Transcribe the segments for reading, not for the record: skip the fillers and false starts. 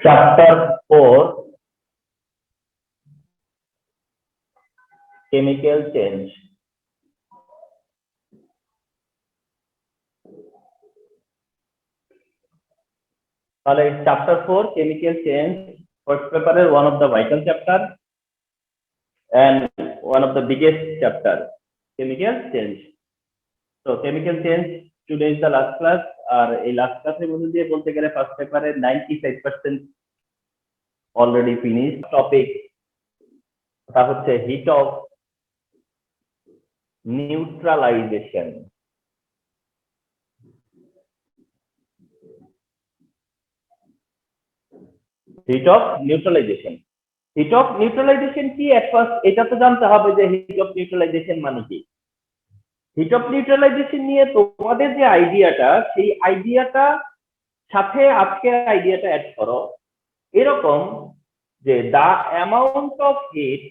Chapter 4, Chemical Change. Chapter 4, Chemical Change, first paper is one of the vital chapter and one of the biggest chapter, Chemical Change. So Chemical Change, today is the last class, আর এই last class এর মধ্যে দিয়ে বলতে গেলে first paper এর 95% already finished topic. তা হচ্ছে heat of neutralization. Heat of neutralization. Heat of neutralization কি at first এটা তো জানতে হবে যে heat of neutralization মানে কি। হিট অফ নিউট্রালাইজেশন নিয়ে তোমাদের যে আইডিয়াটা সেই আইডিয়াটা সাথে আজকের আইডিয়াটা অ্যাড করো এরকম যে the amount of heat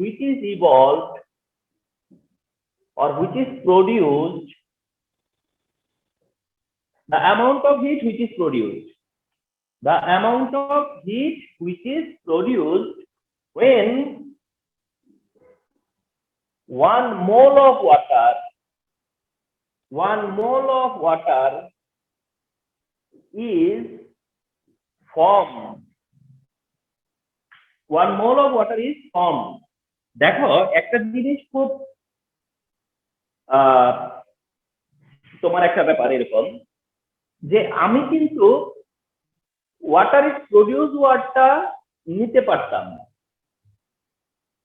which is evolved or which is produced the amount of heat which is produced when 1 mole of water is formed. 1 mole of water is formed. দেখো একটা জিনিস খুব তোমার একটা ব্যাপার এরকম যে আমি কিন্তু ওয়াটার ইজ প্রডিউস ওয়ার্ডটা নিতে পারতাম না,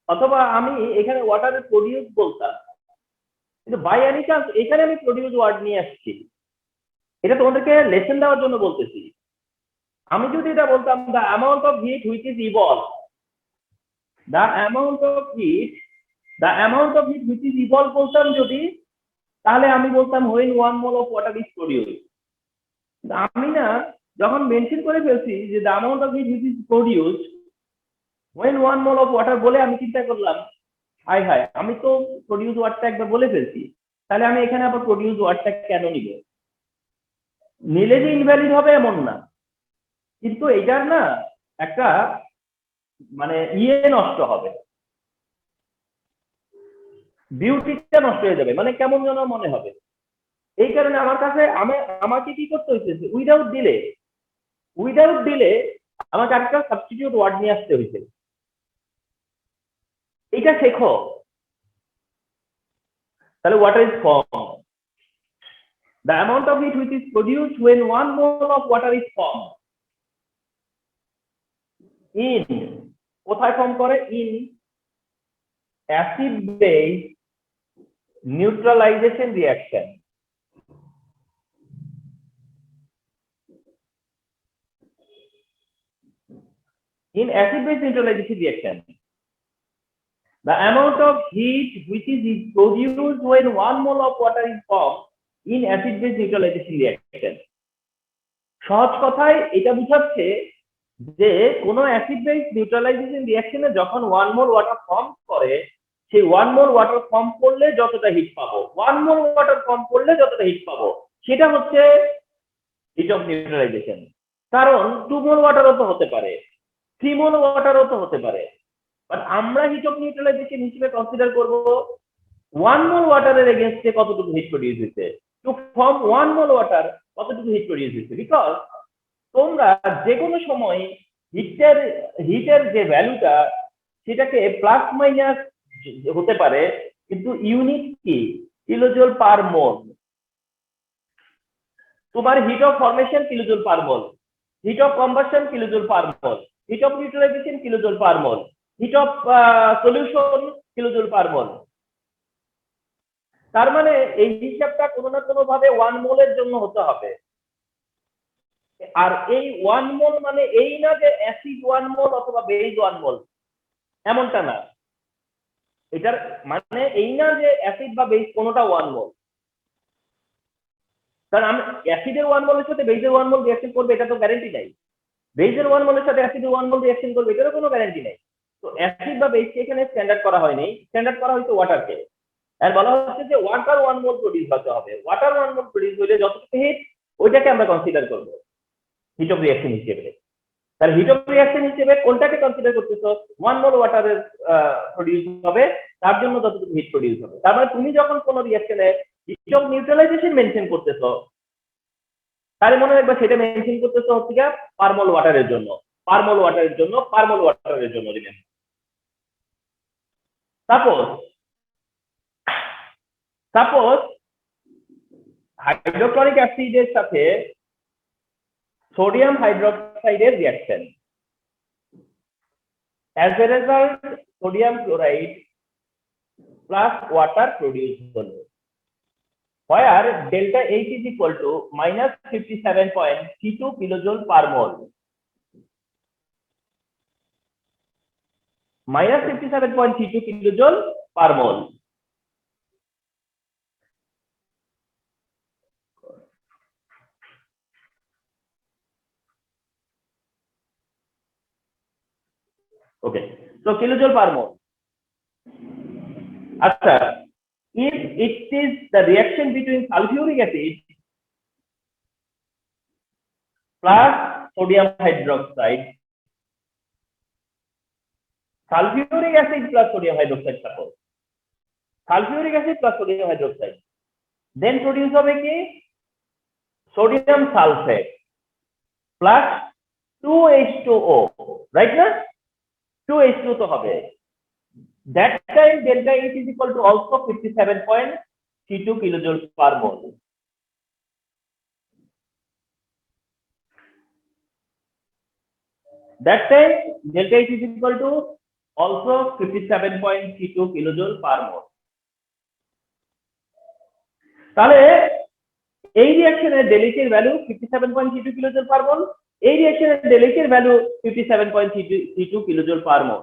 অথবা আমি এখানে ওয়াটারের প্রডিউস বলতাম, কিন্তু বাই এনি চান্স এখানে আমি প্রডিউস ওয়ার্ড নিয়ে আসছি। এটা তোমাদেরকে লেসন দেওয়ার জন্য বলতেছি। আমি যদি এটা বলতাম the amount of hit which is evolve, the amount of hit which is evolve বলতাম যদি, তাহলে আমি বলতাম when 1 mole of water is produced। আমি না যখন মেনশন করে ফেলছি যে the amount of hit which is produced when 1 mole of water বলে আমি চিন্তা করলাম হাই আমি তো প্রডিউস ওয়ার্ডটা একবার বলে ফেলছি, তাহলে আমি এখানে আবার প্রডিউস ওয়ার্ডটা কেন নিব? নিলে যে ইনভ্যালিড হবে এমন না, কিন্তু এটার না একটা মানে নষ্ট হবে, বিউটিটা নষ্ট হয়ে যাবে, মানে কেমন যেন মনে হবে। এই কারণে আমার কাছে আমাকে কি করতে হয়েছে, উইদাউট ডিলে আমাকে একটা সাবস্টিটিউট ওয়ার্ড নিয়ে আসতে হয়েছে। এটা শেখো, তাহলে water is form, the amount of heat which is produced when 1 mole of water is formed in কোথায় ফর্ম করে, in acid base neutralization reaction। In acid base neutralization reaction, the amount of heat which is produced when 1 mole of water is formed in acid base neutralization reaction। সহজ কথায় এটা বোঝাচ্ছে যে কোনো acid base neutralisation রিঅ্যাকশনে যখন 1 মোল water form করে, সেই 1 মোল water form করলে যতটা হিট পাবো, 1 মোল ওয়াটার ফর্ম করলে যতটা হিট পাবো, সেটা হচ্ছে হিট অফ নিউট্রালাইজেশন। কারণ 2 মোল ওয়াটারও তো হতে পারে, 3 মোল ওয়াটারও তো হতে পারে, বাট আমরা হিট অফ নিউট্রালাইজেশন হিসেবে কনসিডার করব 1 মোল ওয়াটারের এগেইনস্টে কতটুকু হিট প্রডিউস হয়েছে, টু ফর্ম 1 মোল ওয়াটার কতটুকু হিট প্রডিউস হয়েছে। বিকজ তোমরা যে কোনো সময় হিটের যে ভ্যালুটা সেটাকে প্লাস মাইনাস হতে পারে, কিন্তু ইউনিট কি, কিলোজুল পার মোল। তোমার heat of formation kilojoule per mole, heat of combustion kilojoule per mole, heat of neutralisation kilojoule per mole, heat of solution kilojoule per mole. তার মানে এই হিসাবটা কোনো না কোনো ভাবে 1 মোলের জন্য হতে হবে। আর এই 1 মোল মানে এই না যে অ্যাসিড 1 মোল অথবা বেস 1 মোল, এমনটা না। এটার মানে এই না যে অ্যাসিড বা বেস কোনোটা 1 মোল। কারণ আমি অ্যাসিডের 1 মোলের সাথে বেসের 1 মোল রিঅ্যাকশন করবে এটা তো গ্যারান্টি নাই, বেসের 1 মোলের সাথে অ্যাসিডের 1 মোল রিঅ্যাকশন করবে এটারও কোনো গ্যারান্টি নাই। তো অ্যাসিড বা বেসকে এখানে স্ট্যান্ডার্ড করা হয়নি, স্ট্যান্ডার্ড করা হয়েছে ওয়াটারকে। আর বলা হচ্ছে যে ওয়াটার 1 মোল প্রডিউস হতে হবে। ওয়াটার 1 মোল প্রডিউস হলে যতটুকু হিট ওইটাকে আমরা কনসিডার করব হিট অফ রিঅ্যাকশন হিসেবে। তাহলে হিট অফ রিঅ্যাকশন হিসেবে কোনটাকে কনসিডার করতেছো? 1 মোল ওয়াটারের প্রডিউস হবে, তার জন্য যতটুকু হিট প্রডিউস হবে। তার মানে তুমি যখন কোনো রিঅ্যাকশনে হিট অফ নিউট্রালাইজেশন মেনশন করতেছো, তাহলে মনে রাখবা সেটা মেনশন করতেছো হচ্ছে গিয়ে পার মোল ওয়াটারের জন্য, পার মোল ওয়াটারের জন্য, পার মোল ওয়াটারের জন্য। সাপোজ সাপোজ হাইড্রোক্লোরিক অ্যাসিডের সাথে সোডিয়াম হাইড্রোক্সাইডের reaction, as a result sodium chloride plus water produced হলো, where delta H is equal to minus 57.32 kilojoule per mole, minus 57.32 kilojoule per mole. Okay, so kilojoule per mole. Acha, if it is the reaction between sulfuric acid plus sodium hydroxide, sulfuric acid plus sodium hydroxide, suppose sulfuric acid plus sodium hydroxide, then produce হবে কি sodium sulfate plus 2H2O, right না? 2H2 তো হবে। That time delta H is equal to also 57.32 kilojoules per mole. That time delta H is equal to also 57.32 kilojoule per mole. তাহলে এই রিঅ্যাকশনের ডেলিট এর ভ্যালু 57.32 কিলোজুল পার মোল, এই রিঅ্যাকশনের ডেলিট এর ভ্যালু 57.32 কিলোজুল পার মোল।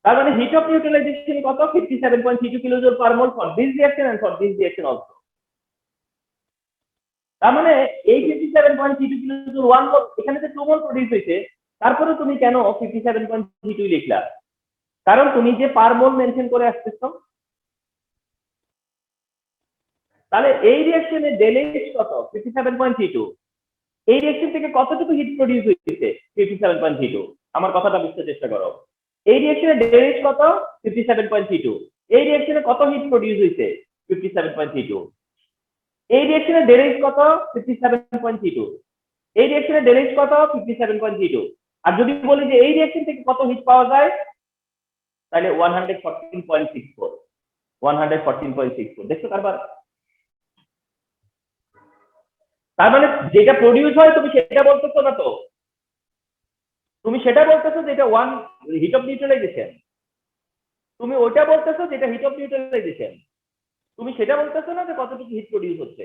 তার মানে হিট অফ নিউট্রালাইজেশন কত? 57.32 kilojoule per mole for this reaction and for this reaction also. তার মানে এই 57.32 কিলোজুল 1 মোল, এখানে যে 2 মোল প্রডিউস হয়েছে, তারপরে তুমি কেন 57.32 লিখলা? কারণ তুমি যে পার মোল মেনশন করে আসতেছো। তাহলে এই রিঅ্যাকশনের ডেলিট কত? 57.32। এই রিঅ্যাকশন থেকে কতটুকু হিট প্রডিউস হয়েছে? 57.32। আমার কথাটা বুঝতে চেষ্টা করো। এই রিঅ্যাকশনের ডেরিভেটিভ কত? 57.32। এই রিঅ্যাকশনে কত হিট প্রডিউস হয়েছে? 57.32। এই রিঅ্যাকশনের ডেরিভেটিভ কত? 57.32। এই রিঅ্যাকশনের ডেরিভেটিভ কত? 57.32। আর যদি বলি যে এই রিঅ্যাকশন থেকে কত হিট পাওয়া যায়, তাহলে 114.64। 114.64 দেখছো কারবার? তার মানে যেটা প্রডিউস হয় তুমি সেটা বলতেছো না তো, তুমি সেটা বলতেছো যেটা ওয়ান হিট অফ নিউট্রালাইজেশন, তুমি ওইটা বলতেছো যেটা হিট অফ নিউট্রালাইজেশন, তুমি সেটা বলতেছো না যে কতটুকু হিট প্রডিউস হচ্ছে।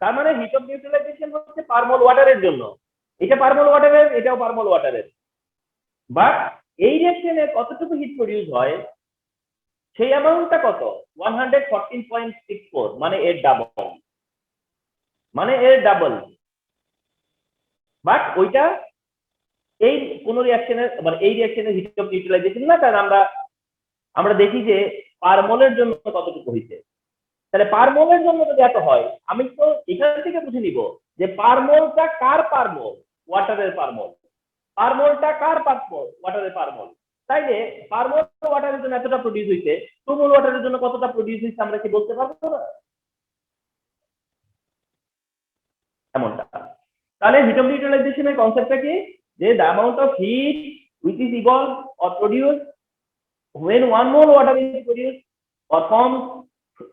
তার মানে হিট অফ নিউট্রালাইজেশন হচ্ছে পার মোল ওয়াটারের জন্য, এটা পার মোল ওয়াটারের, এটাও পার মোল ওয়াটারের। বাট এই রিঅ্যাকশনে কতটুকু হিট প্রডিউস হয় সেই অ্যামাউন্টটা কত? 114.64, মানে এর ডাবল, মানে এর ডাবল। বাট ওইটা এই কোন রিঅ্যাকশনের, মানে এই রিঅ্যাকশনের হিট অফ নিউট্রালাইজেশন না, কারণ আমরা দেখি যে পার মোলের জন্য কতটুকু হইছে। তাহলে পার মোলের জন্য যদি এত হয়, আমি তো এখান থেকে বুঝে নিব যে পার মোলটা কার পার মোল? ওয়াটারের পার মোল। পার মোলটা কার পার মোল? ওয়াটারের পার মোল। তাইলে পার মোল ওয়াটারের জন্য এতটা প্রডিউস হইছে, 2 মোল ওয়াটারের জন্য কতটা প্রডিউস হইছে আমরা কি বলতে পারবো না? এমনটা। তাহলে হিট অফ নিউট্রালাইজেশনের কনসেপ্টটা কি? যে the amount of heat which is evolved or produced when 1 mole water is produced or formed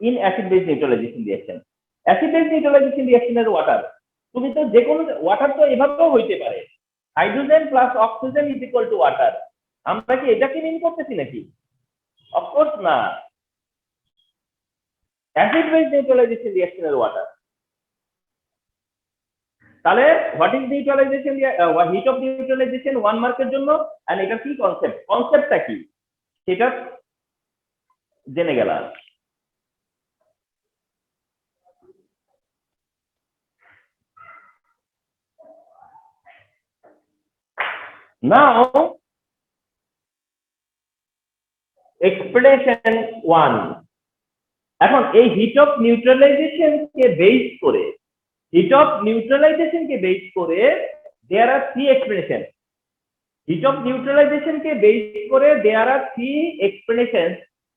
in acid base neutralization reaction. acid base neutralization reaction এর ওয়াটার, তুমি তো যে কোনো ওয়াটার তো এভাবেও হইতে পারে, hydrogen plus oxygen is equal two water. আমরা কি এটাকে মিন করতেছি নাকি? অফকোর্স না, অ্যাসিড বেস নিউট্রালাইজেশন রিঅ্যাকশন এর ওয়াটার। তাহলে what is neutralisation, hit of neutralisation 1 মার্কের জন্য, এন্ড এটা কি কনসেপ্ট, কনসেপ্টটা কি সেটা জেনে গেলাম। Now explanation 1। এখন এই hit of neutralisation K base করে there are three explanations. Heat of neutralization ke base kore there are three explanations,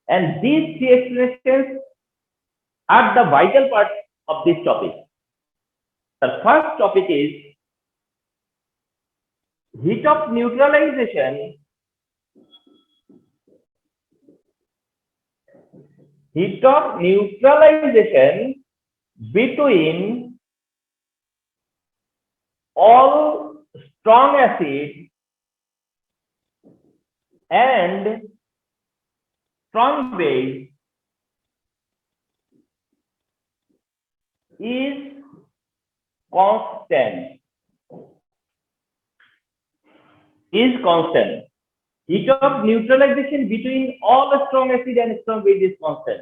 and these three explanations are the vital part of this topic. The first topic is heat of neutralization between all strong acid and strong base is constant. Heat of neutralization between all strong acid and strong base is constant.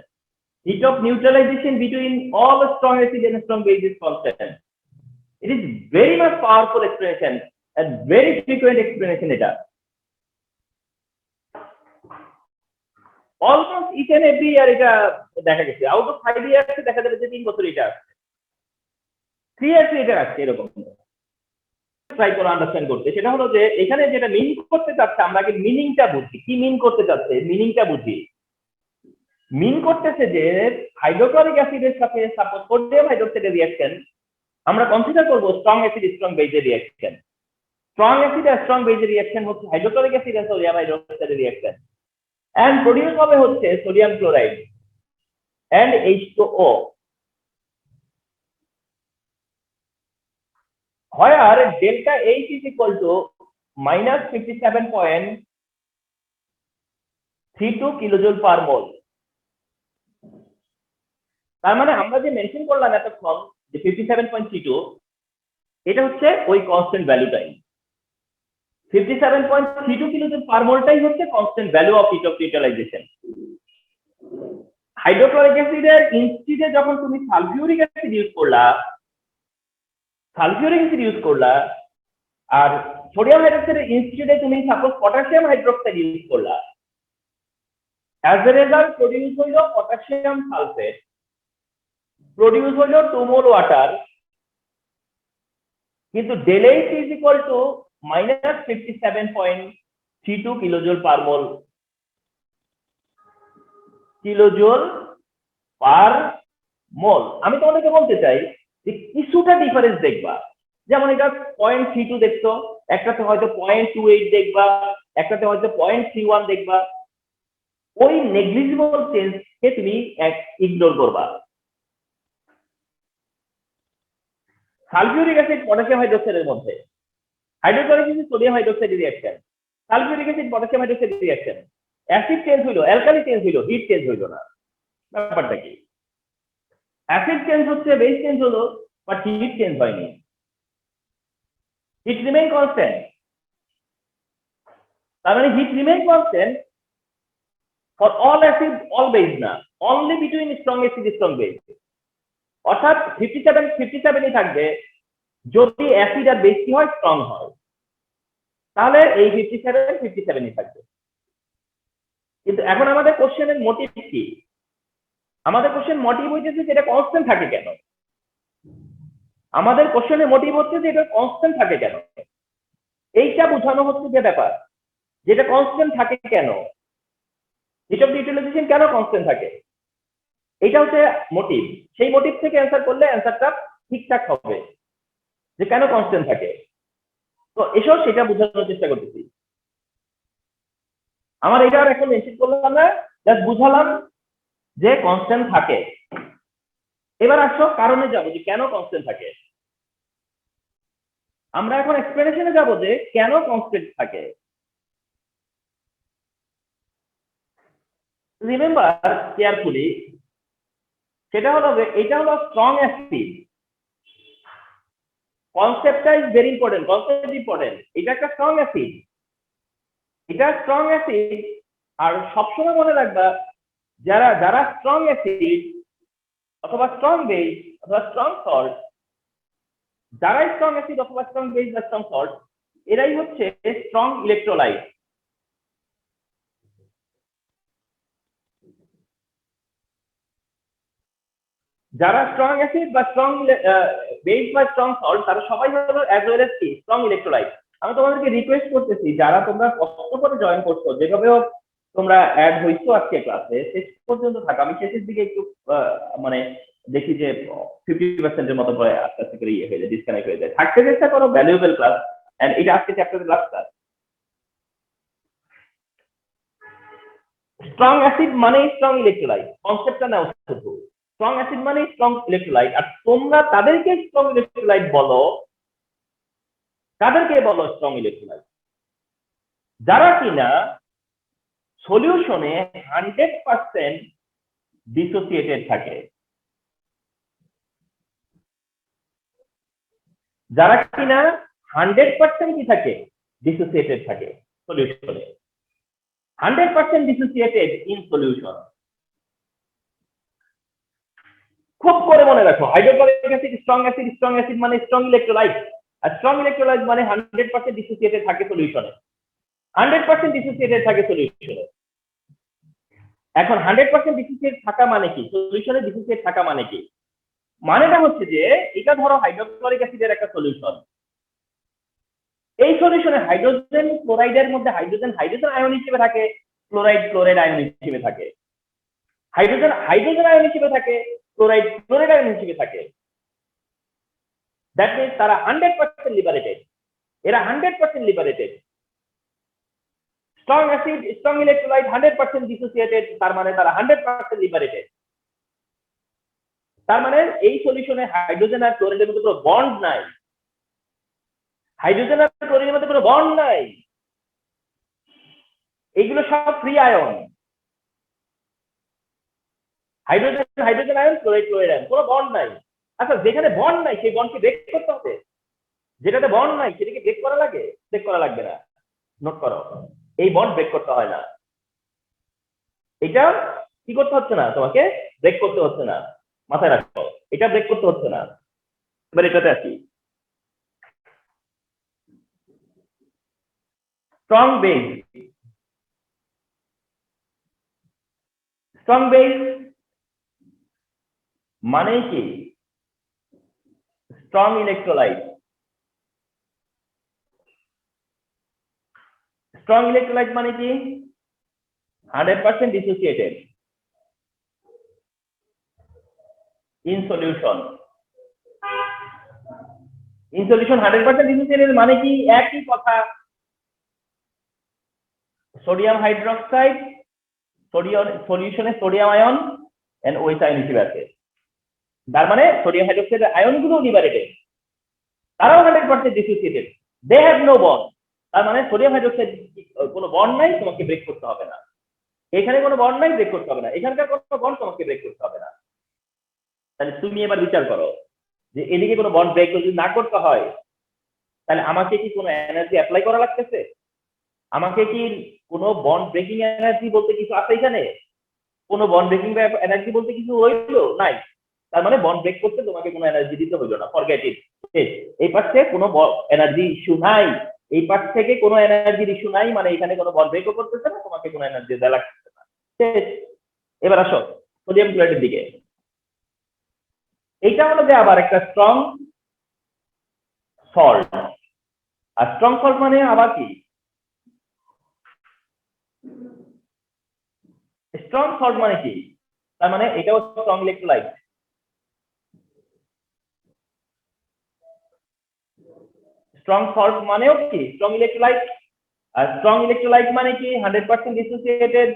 Heat of neutralization between all strong acid and strong base is constant. It is very much powerful explanation and very frequent explanation এটা. Almost each and every year এটা দেখা গেছে, out of 5 years দেখা যাবে যে 3 বছর এটা আসছে, 3 years এটা আসছে এরকম। ট্রাই করে আন্ডারস্ট্যান্ড করতে, সেটা হলো যে এখানে যেটা মিন করতে চাচ্ছে আমরা আগে মিনিংটা বুঝি, কি মিন করতে চাচ্ছে মিনিংটা বুঝি। মিন করতেছে যে হাইড্রোক্লোরিক অ্যাসিডের সাথে সাপোজ সোডিয়াম হাইড্রোক্সাইডের রিঅ্যাকশন আমরা কনসিডার করব স্ট্রং অ্যাসিড স্ট্রং বেজের রিঅ্যাকশন। স্ট্রং অ্যাসিড আর স্ট্রং বেজের রিঅ্যাকশন হচ্ছে হাইড্রোক্লোরিক অ্যাসিড আর সোডিয়াম হাইড্রোক্সাইডের রিঅ্যাকশন, and প্রোডিউস হবে হচ্ছে sodium chloride and H2O, where delta H is equal to minus 57.32 kilojoule per mole. তার মানে আমরা যে মেনশন করলাম এতক্ষণ যে 57.32, এটা হচ্ছে ওই কনস্ট্যান্ট ভ্যালুটাই। 57.32 কিলোজুল পার মোলটাই হচ্ছে constant value of heat of neutralization. Hydrochloric অ্যাসিডের ইনস্টিডে যখন তুমি সালফিউরিক অ্যাসিড ইউজ করলা আর সোডিয়াম হাইড্রোক্সাইডের ইনস্টিডে তুমি সাপোজ পটাশিয়াম হাইড্রোক্সাইড ইউজ করলা, অ্যাজ এ রেজাল্ট প্রোডিউস হইল পটাশিয়াম সালফেট, প্রোডিউস হইল 2 মোল ওয়াটার, কিন্তু del H is equal to minus 57.32 kilojoule per mole, আমি তোমাদেরকে বলতে চাই যে কিছুটা ডিফারেন্স দেখবা, যেমন এটা 0.32 দেখছো, একটাতে হয়তো 0.28 দেখবা, একটাতে হয়তো 0.31 দেখবা, ওই নেগলিজিবল চেঞ্জকে তুমি ইগনোর করবা। সালফিউরিক অ্যাসিড পটাশিয়াম হাইড্রোক্সাইডের মধ্যে, হাইড্রোক্লোরিক অ্যাসিড সোডিয়াম হাইড্রোক্সাইডের রিঅ্যাকশন, সালফিউরিক অ্যাসিড পটাশিয়াম হাইড্রোক্সাইডের রিঅ্যাকশন, অ্যাসিড চেঞ্জ হইলো, অ্যালকালি চেঞ্জ হইলো, হিট চেঞ্জ হইলো না। ব্যাপারটা কি? অ্যাসিড চেঞ্জ হচ্ছে, বেস চেঞ্জ হলো, বাট হিট চেঞ্জ হয়নি, হিট রিমেইন কনস্ট্যান্ট। তার মানে heat remain constant for all acid all base না, only between strong acid strong base. অর্থাৎ 57 থাকবে যদি অ্যাসিড আর বেশি হয়, স্ট্রং হয়, তাহলে এই 57 থাকবে। কিন্তু এখন আমাদের কোশ্চেনের মোটিভ কি? আমাদের কোশ্চেন মোটিভ হচ্ছে যে এটা কনস্ট্যান্ট থাকে কেন, আমাদের কোশ্চেনের মোটিভ হচ্ছে যে এটা কনস্ট্যান্ট থাকে কেন, এইটা বোঝানো হচ্ছে যে ব্যাপার, যেটা কনস্ট্যান্ট থাকে কেন, হিট অফ নিউট্রালাইজেশন কেন কনস্ট্যান্ট থাকে, এটা হচ্ছে মোটিভ। সেই মোটিভ থেকে অ্যান্সার করলে অ্যান্সারটা ঠিকঠাক হবে যে কেন কনস্ট্যান্ট থাকে। তো এসব সেটা বোঝানোর চেষ্টা করতেছি। আমার এটা আর এখন মেনশন করলাম না, জাস্ট বুঝালাম যে কনস্ট্যান্ট থাকে। এবার আসো কারণে যাবো যে কেন কনস্ট্যান্ট থাকে। আমরা এখন এক্সপ্লেনেশনে যাব যে কেন কনস্ট্যান্ট থাকে। রিমেম্বার কেয়ারফুলি, সেটা হলো যে এটা হলো স্ট্রং অ্যাসিড। কনসেপ্টটা is very important, concept important. এটা একটা স্ট্রং অ্যাসিড, এটা স্ট্রং অ্যাসিড। আর সবসময় মনে রাখবা যারা স্ট্রং অ্যাসিড অথবা স্ট্রং বেস অথবা স্ট্রং সল্ট, যারা স্ট্রং অ্যাসিড অথবা স্ট্রং বেস বা স্ট্রং সল্ট, এরাই হচ্ছে স্ট্রং ইলেকট্রোলাইট। যারা স্ট্রং অ্যাসিড বা স্ট্রং বেস বা স্ট্রং সল্ট তারা সবাই হলো অ্যাজ ওয়েল এজ কি স্ট্রং ইলেকট্রোলাইট। আমি তোমাদেরকে রিকোয়েস্ট করতেছি যারা তোমরা কষ্ট করে জয়েন করছো, যেভাবে হোক তোমরা অ্যাড হইছো আজকে ক্লাসে, শেষ পর্যন্ত থাকো। আমি শেষের দিকে একটু মানে দেখি যে 50% মতো পরে আস্তে আস্তে করে ইয়ে হয়ে যায়, ডিসকানেক্ট হয়ে যায়। থাকতে চেষ্টা করো, ভ্যালুয়েবল ক্লাস। এন্ড এটা আজকে চ্যাপ্টারের লাস্ট ক্লাস। স্ট্রং অ্যাসিড মানে স্ট্রং ইলেকট্রোলাইট, কনসেপ্টটা নাও শুধু। স্ট্রং অ্যাসিড মানে স্ট্রং ইলেকট্রোলাইট, আর তোমরা তাদেরকে স্ট্রং ইলেকট্রোলাইট বলো, তাদেরকে বলো স্ট্রং ইলেকট্রোলাইট যারা কিনা সলিউশনে 100% ডিসোসিয়েটেড থাকে, যারা কিনা 100% কি থাকে, ডিসোসিয়েটেড থাকে সলিউশনে, 100% ডিসোসিয়েটেড ইন সলিউশন। খুব করে মনে রাখো, hydrochloric acid strong acid, strong acid মানে স্ট্রং ইলেকট্রোলাইট, আর স্ট্রং ইলেকট্রোলাইট মানে 100% ডিসোসিয়েটেড থাকে সলিউশনে, 100% ডিসোসিয়েটেড থাকে সলিউশনে। এখন 100% ডিসোসিয়েট থাকা মানে কি, সলিউশনে ডিসোসিয়েট থাকা মানে কি? মানেটা হচ্ছে যে এটা ধরো হাইড্রোক্লোরিক অ্যাসিডের একটা সলিউশন, এই সলিউশনে হাইড্রোজেন ক্লোরাইডের মধ্যে হাইড্রোজেন হাইড্রোজেন আয়ন হিসেবে থাকে, ক্লোরাইড ক্লোরাইড আয়ন হিসেবে থাকে, হাইড্রোজেন হাইড্রোজেন আয়ন হিসেবে থাকে, ক্লোরাইড ক্লোরাইড আয়ন হিসেবে থাকে। দ্যাট মিন্স তারা 100% লিবারেটেড, এরা 100% liberated. Strong acid strong electrolyte 100% dissociated, তার মানে তারা 100% লিবারেটেড। তার মানে এই সলিউশনে হাইড্রোজেন আর ক্লোরাইডের মধ্যে কোনো বন্ড নাই, হাইড্রোজেন আর ক্লোরিনের মধ্যে কোনো বন্ড নাই, এইগুলো সব free ion. Hydrogen hydrogen ion, chloride chloride ion, কোনো বন্ড নাই। আচ্ছা, যেখানে বন্ড নাই সেই বন্ডকে ব্রেক করতে হবে, যেটাতে বন্ড নাই সেটাকে ব্রেক করা লাগে? ব্রেক করা লাগবে না। নোট করো, এই বন্ড ব্রেক করতে হয় না, এটা কি করতে হচ্ছে না, তোমাকে ব্রেক করতে হচ্ছে না, মাথায় রাখো, এটা ব্রেক করতে হচ্ছে না। এবার এটাতে আসি, স্ট্রং বেস। স্ট্রং বেস মানে কি? Strong electrolyte. স্ট্রং ইলেকট্রোলাইট মানে কি? 100% dissociated in solution. In solution 100% dissociated মানে কি? একই কথা, সোডিয়াম হাইড্রোক্সাইড সলিউশনে sodium ion and OH ion হিসেবে আছে, তার মানে সোডিয়াম হাইড্রোক্সাইডের আয়নগুলো লিবারেটেড, তারাও 100% dissociated, they have no bond. তার মানে সোডিয়াম হাইড্রোক্সাইড কোনো বন্ড নাই, তোমাকে ব্রেক করতে হবে না। এখানে কোনো বন্ড নাই, ব্রেক করতে হবে না। এখানকার কোনো বন্ড, তোমাকে ব্রেক করতে হবে না। তাহলে তুমি এবার বিচার করো যে এদিকে কোনো বন্ড ব্রেক যদি না করতে হয়, তাহলে আমাকে কি কোনো এনার্জি অ্যাপ্লাই করা লাগতেছে? আমাকে কি কোনো বন্ড ব্রেকিং এনার্জি বলতে কিছু আছে এখানে? কোনো বন্ড ব্রেকিং এনার্জি বলতে কিছু হইলো নাই। তার মানে বন্ড ব্রেক করতে তোমাকে কোনো এনার্জি দিতে হইলো না, ফরগেট ইট। এই পাশ থেকে কোনো এনার্জি ইস্যু নাই, এই পাশ থেকে কোনো এনার্জির ইস্যু নাই, মানে এখানে কোনো বন্ড ব্রেকও করতেছে না, তোমাকে কোনো এনার্জি দেওয়া লাগতেছে না। এবার আসো সোডিয়াম ক্লোরাইডের দিকে। এইটা হলো যে আবার একটা স্ট্রং সল্ট, আর স্ট্রং সল্ট মানে আবার কি? স্ট্রং সল্ট মানে কি? তার মানে এটাও স্ট্রং ইলেকট্রোলাইট। স্ট্রং সল্ট মানেও কি স্ট্রং ইলেকট্রোলাইট, আর স্ট্রং ইলেকট্রোলাইট মানে কি 100% ডিসোসিয়েটেড,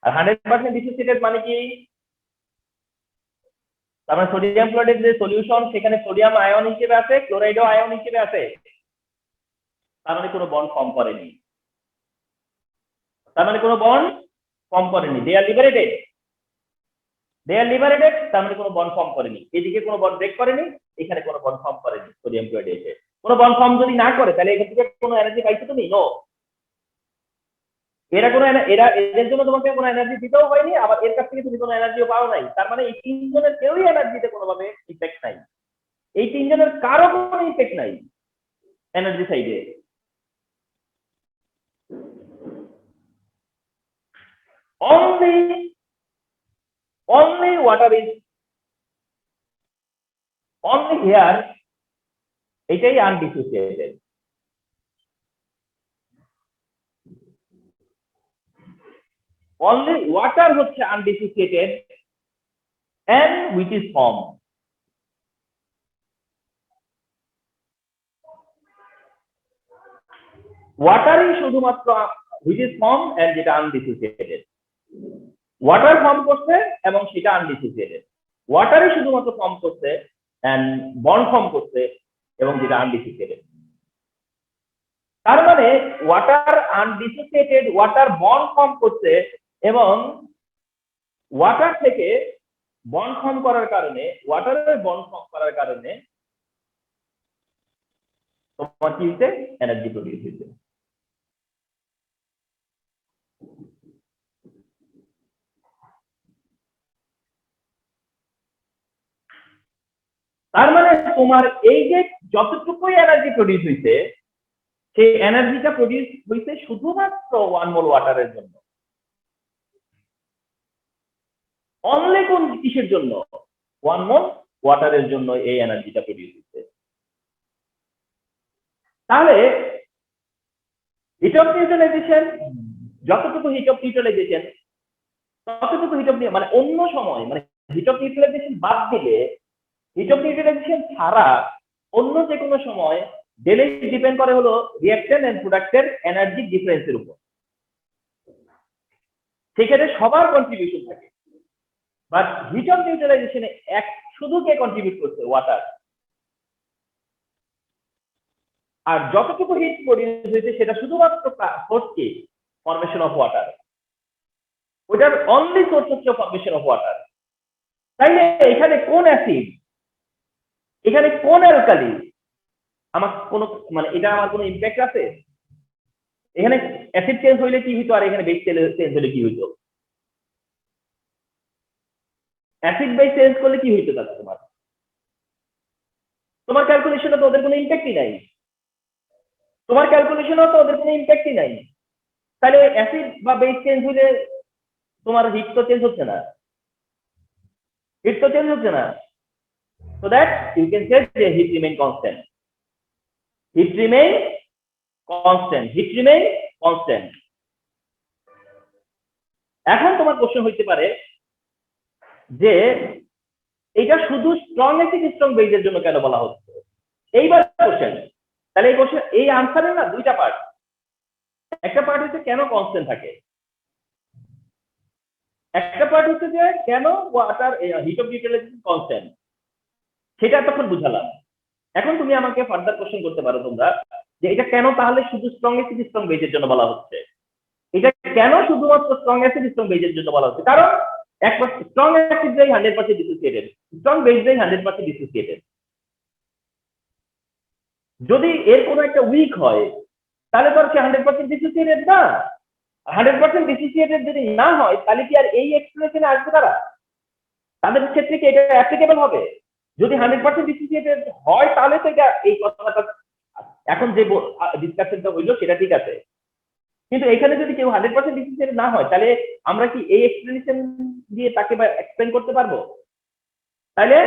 আর 100% ডিসোসিয়েটেড মানে কি? তার মানে সোডিয়াম ক্লোরাইডের যে সলিউশন সেখানে সোডিয়াম আয়ন হিসেবে আছে, ক্লোরাইডও আয়ন হিসেবে আছে, তার মানে কোনো বন্ড ফর্ম করেনি, তার মানে কোনো বন্ড ফর্ম করেনি, দে আর লিবারেটেড, দে আর লিবারেটেড, তার মানে কোনো বন্ড ফর্ম করেনি, এদিকে কোনো বন্ড ব্রেক করেনি, এখানে কোনো বন্ড ফর্ম করেনি। সোডিয়াম ক্লোরাইডে এসে কোনো বন্ড ফর্ম যদি না করে, তাহলে এখান থেকে কোনো এনার্জি পাইছো তুমি? নো। এরা কোনো এরা এদের জন্য তোমাকে কোনো এনার্জি দিতেও হয়নি, আবার এর কাছ থেকে তুমি কোনো এনার্জিও পাও নাই। তার মানে এই তিনজনের কেউই এনার্জিতে কোনোভাবে ইফেক্ট নাই, এই তিনজনের কারো কোনো ইফেক্ট নাই এনার্জি সাইডে। Only only water is only here, এটাই undissociated. Only water হচ্ছে undissociated and which is form. ওয়াটারই শুধুমাত্র which is form and যেটা undissociated. ওয়াটার ফর্ম করছে এবং সেটা আনডিসোসিয়েটেড। ওয়াটারই শুধুমাত্র ফর্ম করছে এন্ড বন্ড ফর্ম করছে এবং যেটা আনডিসোসিয়েটেড। তার মানে water undissociated, water bond form করছে এবং ওয়াটার থেকে বন্ড ফর্ম করার কারণে, ওয়াটারের বন্ড ফর্ম করার কারণে তোমার কি হচ্ছে? এনার্জি প্রডিউস হচ্ছে। তার মানে তোমার এই যে যতটুকুই এনার্জি প্রডিউস হইছে, সেই এনার্জিটা প্রডিউস হইছে শুধুমাত্র 1 মোল ওয়াটারের জন্য। অনলি কোন কিসের জন্য? 1 মোল ওয়াটারের জন্য এই এনার্জিটা প্রডিউস হইছে। তাহলে হিট অফ নিউট্রালাইজেশন, যতটুকু হিট অফ নিউট্রালাইজেশন ততটুকু হিট অফ, মানে অন্য সময়, মানে হিট অফ নিউট্রালাইজেশন বাদ দিলে, হিট অফ নিউট্রালাইজেশন ছাড়া অন্য যে কোনো সময় ডেলি ডিপেন্ড করে হলো রিঅ্যাকশন এন্ড প্রোডাক্টের এনার্জি ডিফারেন্সের উপর। সেখানে সবার কন্ট্রিবিউশন থাকে, বাট হিট অফ নিউট্রালাইজেশনে এক শুধু কে কন্ট্রিবিউট করছে? ওয়াটার। আর যতটুকু হিট প্রডিউস হয়েছে সেটা শুধুমাত্র সোর্স কি? Formation of water. ওটার অনলি সোর্স হচ্ছে ফরমেশন অফ ওয়াটার। তাইলে এখানে কোন অ্যাসিড, এখানে কোন অ্যালকালি আমার কোনো, মানে এটা আমার কোনো ইম্প্যাক্ট আছে? এখানে অ্যাসিড চেঞ্জ হইলে কি হইতো আর এখানে বেস চেঞ্জ হলে কি হইতো? অ্যাসিড বেস চেঞ্জ করলে কি হইতো? তাহলে তোমার ক্যালকুলেশনে তো ওদের কোনো ইম্প্যাক্টই নাই, তোমার ক্যালকুলেশনেও তো ওদের কোনো ইম্প্যাক্টই নাই। তাহলে অ্যাসিড বা বেস চেঞ্জ হইলে তোমার হিট তো চেঞ্জ হচ্ছে না, হিট তো চেঞ্জ হচ্ছে না। So that you can say the heat remain constant. Heat remain constant. Heat remain constant. এখন তোমার কোশ্চেন হইতে পারে যে এটা শুধু স্ট্রং অ্যাসিড স্ট্রং বেজের জন্য কেন বলা হচ্ছে? এইবার কোশ্চেন, তাহলে এই কোশ্চেন, এই আনসারের না দুইটা পার্ট। একটা পার্ট হচ্ছে কেন কনস্ট্যান্ট থাকে, একটা পার্ট হচ্ছে যে কেন water hit of neutralisation constant, সেটা তখন বুঝালাম। এখন তুমি আমাকে ফার্দার কোশ্চেন করতে পারো তোমরা যে এটা কেন তাহলে শুধু স্ট্রং অ্যাসিড স্ট্রং বেজের জন্য বলা হচ্ছে? এটা কেন শুধুমাত্র স্ট্রং অ্যাসিড স্ট্রং বেজের জন্য বলা হচ্ছে? কারণ একবার স্ট্রং অ্যাসিড যাই 100% ডিসোসিয়েটেড, স্ট্রং বেজ যাই 100% ডিসোসিয়েটেড। যদি এর কোনো একটা উইক হয় তাহলে তো আর সে 100% ডিসোসিয়েটেড না। 100% ডিসোসিয়েটেড যদি না হয় তাহলে কি আর এই এক্সপ্রেশনে আসবে তারা? তাদের ক্ষেত্রে কি এটা অ্যাপ্লিকেবল হবে? যদি 100% ডিসোসিয়েটেড হয় তাহলে তো এটা, এই কথাটা এখন যে ডিসকাশনটা হইলো সেটা ঠিক আছে, কিন্তু এখানে যদি কেউ 100% ডিসোসিয়েটেড না হয় তাহলে আমরা কি এই এক্সপ্লেনেশন দিয়ে তাকে এক্সপ্লেন করতে পারবো? তাহলে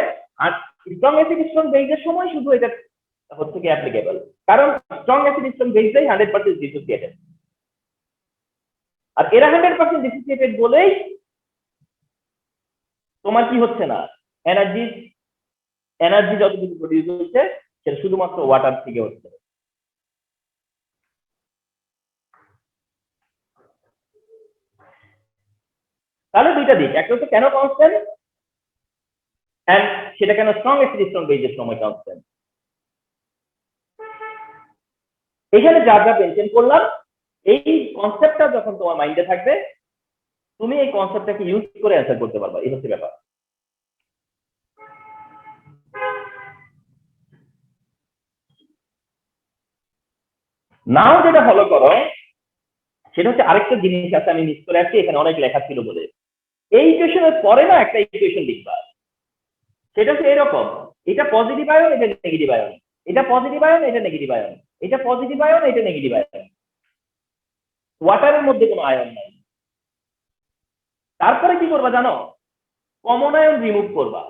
স্ট্রং অ্যাসিড স্ট্রং বেজের সময় শুধু এটা হচ্ছে কি অ্যাপ্লিকেবল, কারণ স্ট্রং অ্যাসিড স্ট্রং বেজটাই 100% ডিসোসিয়েটেড। আর এরা 100% ডিসোসিয়েটেড বলেই তোমার কি হচ্ছে না, এনার্জি যতটুকু প্রডিউস হচ্ছে সেটা শুধুমাত্র ওয়াটার থেকে হচ্ছে। তাহলে দুইটা দিক, একটা হচ্ছে কেন কনস্ট্যান্ট এন্ড সেটা কেন স্ট্রং অ্যাসিড স্ট্রং বেজের সময় কনস্ট্যান্ট। এখানে যা যা মেনশন করলাম, এই কনসেপ্টটা যখন তোমার মাইন্ডে থাকবে তুমি এই কনসেপ্টটাকে ইউজ করে অ্যান্সার করতে পারবা, এই হচ্ছে ব্যাপার। নাও যেটা ফলো করো সেটা হচ্ছে আরেকটা জিনিস আছে, আমি মিস করে আসছি, এখানে অনেক লেখা ছিল বলে। এই ইকুয়েশনের পরে না একটা ইকুয়েশন লিখবা, সেটা হচ্ছে এরকম, এটা পজিটিভ আয়ন, এটা নেগেটিভ আয়ন, এটা পজিটিভ আয়ন, এটা নেগেটিভ আয়ন, এটা পজিটিভ আয়ন, এটা নেগেটিভ আয়ন। ওয়াটারের মধ্যে কোনো আয়ন নাই। তারপরে কি করবা জানো? কমন আয়ন রিমুভ করবা।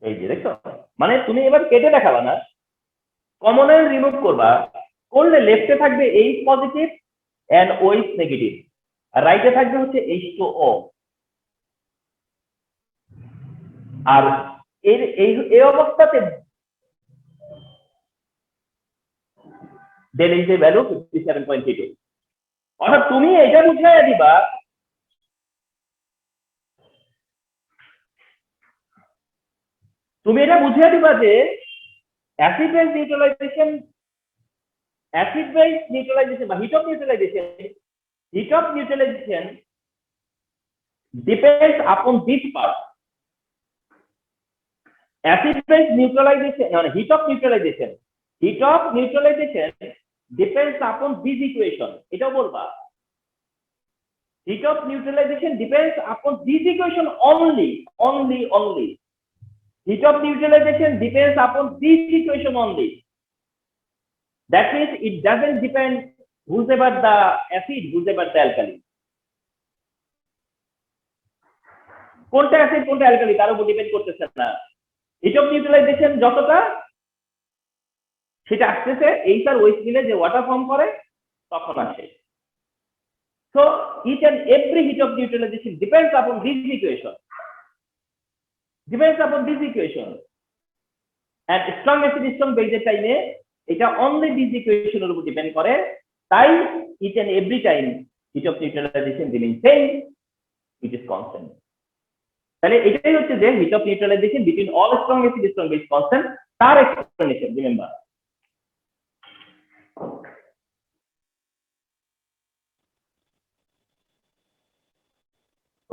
এই যে দেখছো, মানে তুমি এবার কেটে দেখাবা না, কমন আয়ন রিমুভ করবা, করলে লেফটে থাকবে H positive and OH negative, আর রাইটে থাকবে হচ্ছে H2O। আর এই অবস্থাতে del H এর ভ্যালু 57.32। অর্থাৎ তুমি এটা বুঝাইয়া দিবা, যে অ্যাসিড বেস নিউট্রালাইজেশন বা hit of neutralisation depends upon this part. Acid base neutralization, heat of neutralization depends upon this equation. এটাও বলবা, heat of neutralization depends upon this equation only. Heat of neutralization depends upon this equation only. That means it doesn't depend whoever the acid, whoever the alkali. কোনটা acid কোনটা alkali তার উপর depend করতেছে না। Hit of neutralisation যতটা, সেটা আসতেছে H R OH মিলে যে ওয়াটার ফর্ম করে তখন আসে। So each and every heat of neutralization depends upon this equation. And strong acid strong base এর টাইমে এটা only this equation এর উপর ডিপেন্ড করে, তাই each and every time heat of neutralization remains same, it is constant. তাহলে এটাই হচ্ছে যে heat of neutralisation between all strong acid strong base constant, তার explanation remember.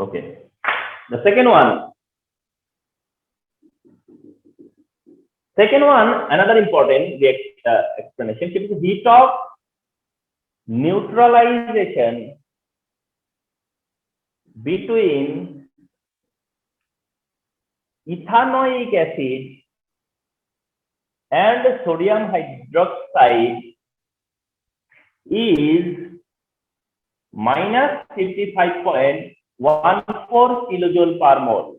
Okay, the second one another important explanation, which is heat of neutralization between ethanoic acid and sodium hydroxide is minus 55.14 kilojoule per mole.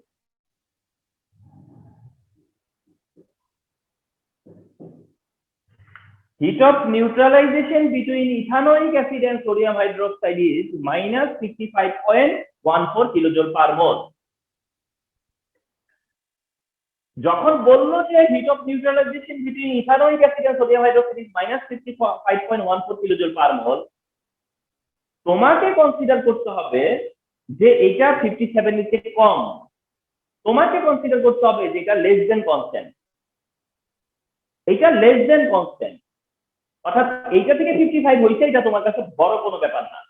Heat of neutralization between ethanoic acid and sodium hydroxide is minus 55.14 kilojoule per mole. যখন বললো যে heat of neutralisation between ethanoic acid and sodium hydroxide is -55.14 kilojoule per mole, তোমাকে consider করতে হবে যে এটা 57 এর থেকে কম, তোমাকে কনসিডার করতে হবে যে এটা লেস দেন কনস্ট্যান্ট, অর্থাৎ এইটা থেকে 55 হইছে, এটা তোমার কাছে বড় কোনো ব্যাপার না।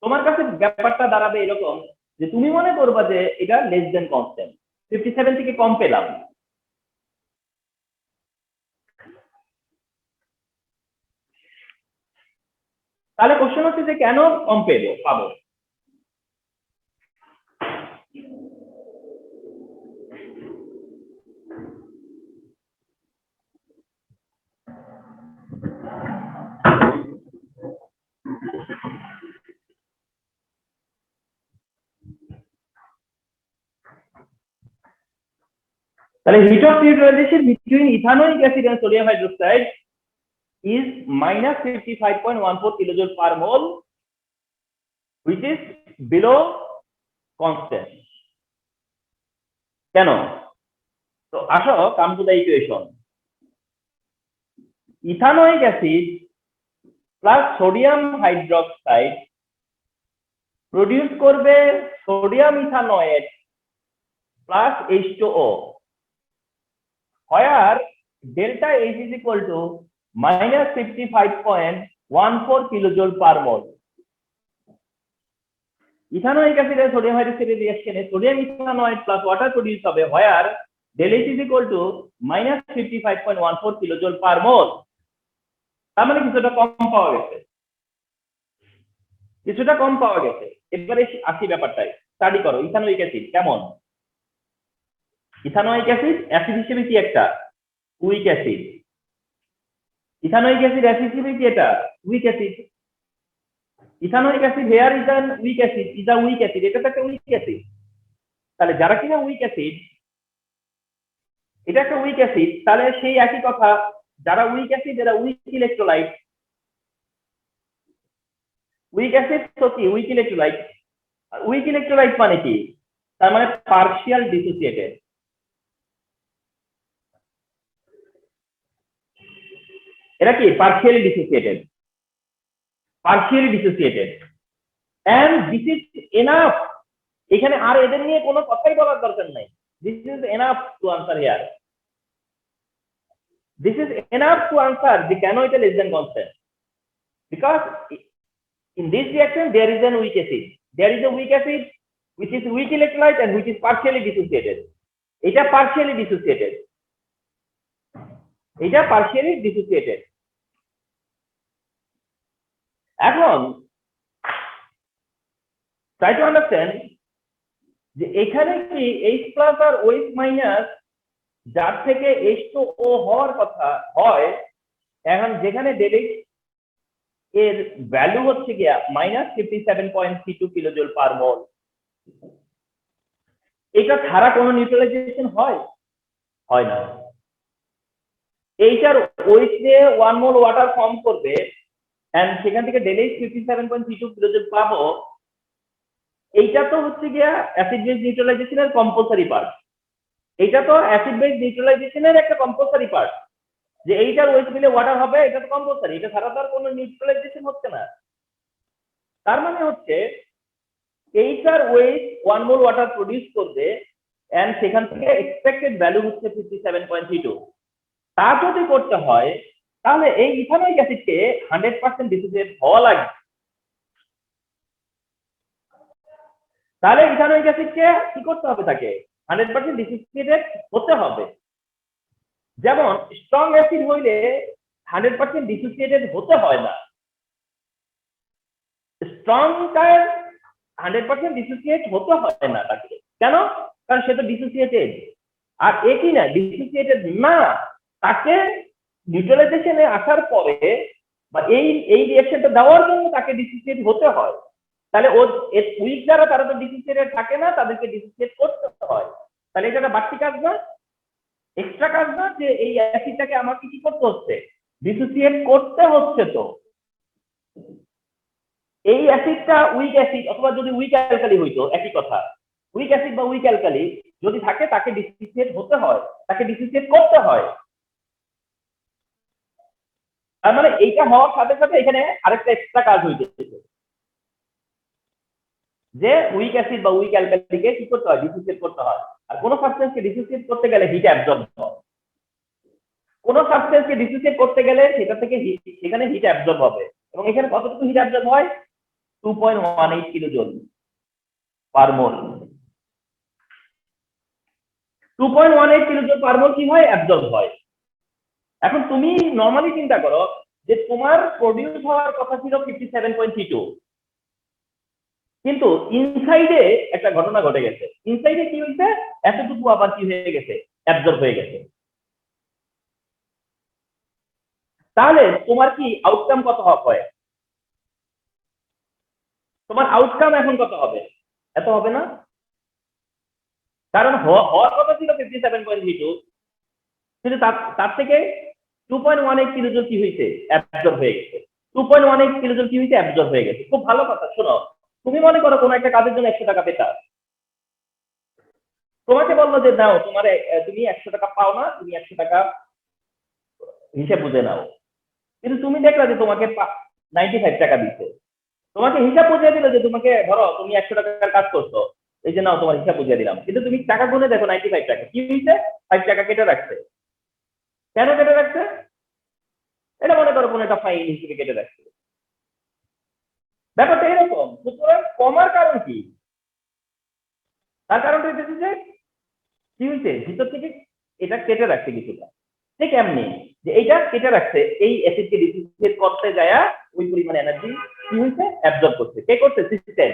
তোমার কাছে ব্যাপারটা দাঁড়াবে এরকম যে তুমি মনে করবা যে এটা লেস দেন কনস্ট্যান্ট, 57 থেকে কম পেলাম। তাহলে কোশ্চেন হচ্ছে যে কেন কম পাবো? তাহলে heat of neutralisation between ethanoic acid and sodium hydroxide is minus 55.14 kilojoule per mole, which is below constant. কেন? তো আসো come to the equation. Ethanoic acid plus sodium hydroxide produce করবে sodium ethanoate plus H2O, where delta H is equal to minus 55.14 kilojoule per mole. Ethanoic acid and sodium hydroxide reaction A sodium ethanoate plus water produce হবে, where del H is equal to minus 55.14 kilojoule per mole. তার মানে কিছুটা কম পাওয়া গেছে। এবারে আসি ব্যাপারটাই, study করো ইথানোইক অ্যাসিড কেমন। ইথানোইক অ্যাসিড হিসেবে কি একটা উইক অ্যাসিড, ইথানোইক অ্যাসিড হিসেবে কি এটা week acid. Ethanoic acid hair is an week acid, is a week acid, এটা তো একটা উইক অ্যাসিড। তাহলে যারা কিনা উইক অ্যাসিড, এটা একটা উইক অ্যাসিড, তাহলে সেই একই কথা, যারা উইক অ্যাসিড এরা উইক ইলেকট্রোলাইট। উইক অ্যাসিড তো কি উইক ইলেকট্রোলাইট, উইক ইলেকট্রোলাইট মানে কি, তার মানে পার্শিয়াল ডিসোসিয়েটেড। এরা কি partially dissociated, partially dissociated, and this is enough. এখানে আর এদের নিয়ে কোনো কথাই বলার দরকার নাই। This is enough to answer here, this is enough to answer the canoidal reaction constant, because in this reaction there is an weak acid, there is a weak acid which is weak electrolyte and which is partially dissociated. এটা partially dissociated, এটা partially dissociated। এখন try to understand যে এখানে কি H+ আর OH- যার থেকে H2O হওয়ার কথা হয়, এখন যেখানে ডেলিট এর ভ্যালু হচ্ছে গিয়া -57.32 কিলোজুল পার মোল, এটা ছাড়া কোনো নিউট্রালাইজেশন হয় হয় না। এইটার ওইচ দিয়ে 1 মোল ওয়াটার ফর্ম করবে এন্ড সেখান থেকে ডেলিট 57.32 কিলোজুল পাবো। এইটা তো হচ্ছে গিয়া অ্যাসিড বেস নিউট্রালাইজেশনের কম্পালসারি পার্ট, এটা তো অ্যাসিড বেস নিউট্রালাইজেশনের একটা কম্পালসারি পার্ট, যে এইটার ওয়েট মিলে ওয়াটার হবে, এটা তো কম্পালসারি, এটা ছাড়া তো আর কোনো নিউট্রালাইজেশন হচ্ছে না। তার মানে হচ্ছে এইটার ওয়েট 1 মোল ওয়াটার প্রডিউস করবে এন্ড সেখান থেকে এক্সপেক্টেড ভ্যালু হচ্ছে 57.32। তা যদি করতে হয় তাহলে এই ইথানোয়িক অ্যাসিডকে 100% ডিসোসিয়েট হওয়া লাগবে। তাহলে ইথানোয়িক অ্যাসিডকে কি করতে হবে, তাকে 100% ডিসোসিয়েটেড হতে হবে। যেমন স্ট্রং অ্যাসিড হইলে 100% ডিসোসিয়েটেড হতে হয় না, স্ট্রংটার 100% ডিসোসিয়েট হতে হয় না তাকে, কেন? কারণ সে তো ডিসোসিয়েটেড। আর একই না, ডিসোসিয়েটেড না, তাকে নিউট্রালাইজেশনে আসার পরে বা এই রিঅ্যাকশনটা দেওয়ার জন্য তাকে ডিসোসিয়েট হতে হয়। তাহলে ও উইক যারা তারা তো ডিসোসিয়েটেড থাকে না, তাদেরকে ডিসোসিয়েট করতে হয়। তাহলে এটা একটা বাড়তি কাজ না, এক্সট্রা কাজ না, যে এই অ্যাসিডটাকে আমাকে কি করতে হচ্ছে, ডিসোসিয়েট করতে হচ্ছে। তো এই অ্যাসিডটা উইক অ্যাসিড অথবা যদি উইক অ্যালকালি হইতো একই কথা, উইক অ্যাসিড বা উইক অ্যালকালি যদি থাকে তাকে ডিসোসিয়েট হতে হয়, তাকে ডিসোসিয়েট করতে হয়। তার মানে এইটা হওয়ার সাথে সাথে এখানে আরেকটা এক্সট্রা কাজ হইতেছে, যে উইক অ্যাসিড বা উইক অ্যালকালিকে কি করতে হয়, ডিসোসিয়েট করতে হয়। আর কোন সাবস্টেন্সকে ডিসোসিয়েট করতে গেলে হিট অ্যাবজর্ব হয়, কোন সাবস্টেন্সকে ডিসোসিয়েট করতে গেলে সেটা থেকে সেখানে হিট অ্যাবজর্ব হবে, এবং এখানে কতটুকু হিট অ্যাবজর্ব হয়, 2.18 কিলোজুল পার মোল। 2.18 কিলোজুল পার মোল কি হয়, অ্যাবজর্ব হয়। এখন তুমি নরমালি চিন্তা করো যে তোমার প্রডিউস হওয়ার কথা ছিল 57.32, কিন্তু ইনসাইডে একটা ঘটনা ঘটে গেছে। ইনসাইডে কি হয়েছে, এতটুকু আবার কি হয়ে গেছে, অ্যাবজর্ব হয়ে গেছে। তাহলে তোমার কি আউটকাম কত হয়, তোমার আউটকাম এখন কত হবে, এত হবে না। কারণ হওয়ার কথা ছিল 57.32, কিন্তু তার থেকে 2.18 কিলোজুল কি হয়েছে, অ্যাবজর্ব হয়ে গেছে। 2.18 কিলোজুল কি হয়েছে, অ্যাবজর্ব হয়ে গেছে। খুব ভালো কথা। শোনো, তুমি মনে করো কোনো একটা কাজের জন্য 100 টাকা পেতা, তোমাকে বললো যে নাও তোমার তুমি 100 টাকা পাও না, তুমি 100 টাকা হিসাব বুঝে নাও, কিন্তু তুমি দেখলা যে তোমাকে 95 টাকা দিচ্ছে। তোমাকে হিসাব বুঝিয়ে দিল যে তোমাকে, ধরো তুমি 100 টাকার কাজ করছো, এই যে নাও তোমার হিসাব বুঝিয়ে দিলাম, কিন্তু তুমি টাকা গুনে দেখো 95 টাকা, কি হয়েছে, 5 টাকা কেটে রাখছে। কেন কেটে রাখছে, এটা মনে করো কোনো একটা ফাইন হিসেবে কেটে রাখছে। ব্যাপারটা এরকম। সুতরাং কমার কারণ কি, তার কারণটা হচ্ছে যে কি হয়েছে, ভিতর থেকে এটা কেটে রাখছে কিছুটা। ঠিক এমনি যে এইটা কেটে রাখছে, এই অ্যাসিডকে ডিসোসিয়েট করতে যায় ওই পরিমাণ এনার্জি কি হয়েছে, অ্যাবজর্ব করছে। কে করছে, সিস্টেম।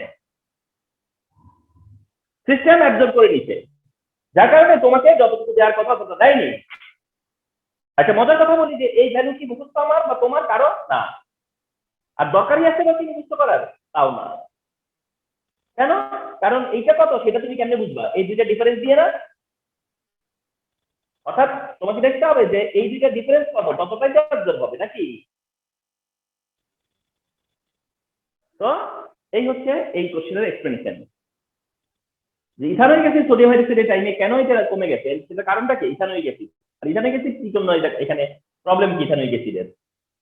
সিস্টেম অ্যাবজর্ব করে নিচ্ছে, যার কারণে তোমাকে যতটুকু দেওয়ার কথা তত দেয়নি। আচ্ছা, মজার কথা বলি যে এই ভ্যালু কি মুখস্থ আমার বা তোমার কারো না, আর দরকারই আছে বা কি মুখস্থ করার, তাও না। কেন? কারণ এইটা কত সেটা তুমি কেমনে বুঝবা? এই দুইটা ডিফারেন্স দিয়ে না। অর্থাৎ তোমাকে দেখতে হবে যে এই দুইটা ডিফারেন্স কত, ততটাই অবজার্ভ হবে নাকি। তো এই হচ্ছে এই কোশ্চেনের এক্সপ্লেনেশন, যে ইথানোয়িক অ্যাসিড সোডিয়াম হাইড্রোক্সাইডের টাইমে কেন এটা কমে গেছে, সেটা কারণটা কি? Ethanoic acid. আর ইথানোয়িক অ্যাসিড কি জন্য এখানে প্রবলেম কি? ইথানোয়িক অ্যাসিডের,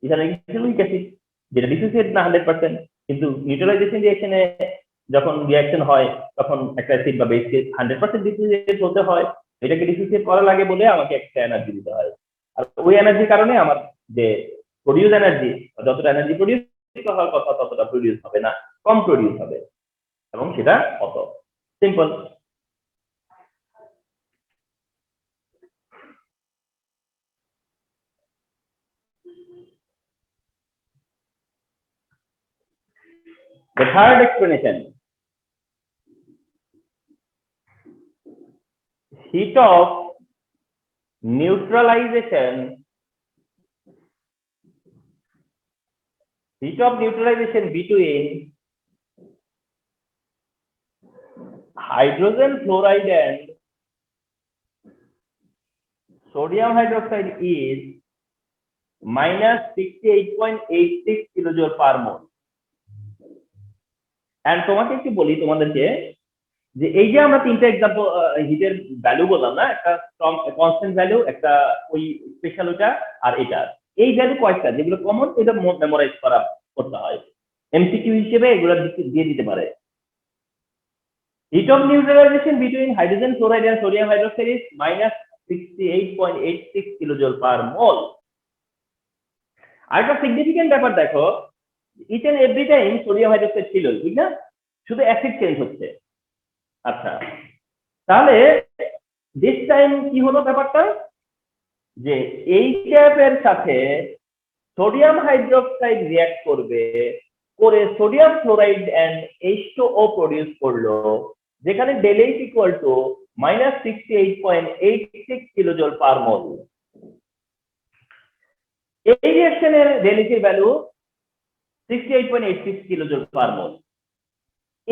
ইথানোয়িক অ্যাসিড যেটা ডিসোসিয়েট না 100%, কিন্তু নিউট্রালাইজেশন রিঅ্যাকশনে যখন রিঅ্যাকশন হয় তখন একটা অ্যাসিড বা বেসকে 100% ডিসোসিয়েট হতে হয়, এটাকে ডিসোসিয়েট করা লাগে বলে আমাকে একটা এনার্জি দিতে হয়। আর ওই এনার্জির কারণে আমার যে প্রডিউস এনার্জি, যতটা এনার্জি প্রডিউস হওয়ার কথা ততটা প্রডিউস হবে না, কম প্রডিউস হবে, এবং সেটা কত simple. The third explanation, heat of neutralization, between hydrogen fluoride and sodium hydroxide is minus 68.86 kilojoule per mole. and তোমাকে একটু বলি তোমাদেরকে, যে এই যে আমরা তিনটা এক্সাম্পল হিটের ভ্যালু বললাম না, একটা স্ট্রং কনস্ট্যান্ট ভ্যালু, একটা ওই স্পেশাল ওটা, আর এটা, এই ভ্যালু কয়েকটা যেগুলো কমন, এটা মেমোরাইজ করতে হয়, এমসিকিউ হিসেবে এগুলো দিয়ে দিতে পারে। Heat of neutralization between hydrogen fluoride and sodium hydroxide is minus 68.86 kilojoule per mole. আর একটা সিগনিফিকেন্ট ব্যাপার দেখো, each and every time sodium hydroxide ছিল, ঠিক না? শুধু অ্যাসিড চেঞ্জ হচ্ছে। আচ্ছা, তাহলে দিস টাইম কি হলো ব্যাপারটা, যে এই গ্যাপের সাথে সোডিয়াম হাইড্রোক্সাইড রিঅ্যাক্ট করবে, করে sodium fluoride and H2O produce করলো, যেখানে del H equal to minus 68.86 kilojoule per mole. এই রিঅ্যাকশনের del H এর ভ্যালু 68.86 কিলোজুল পার মোল।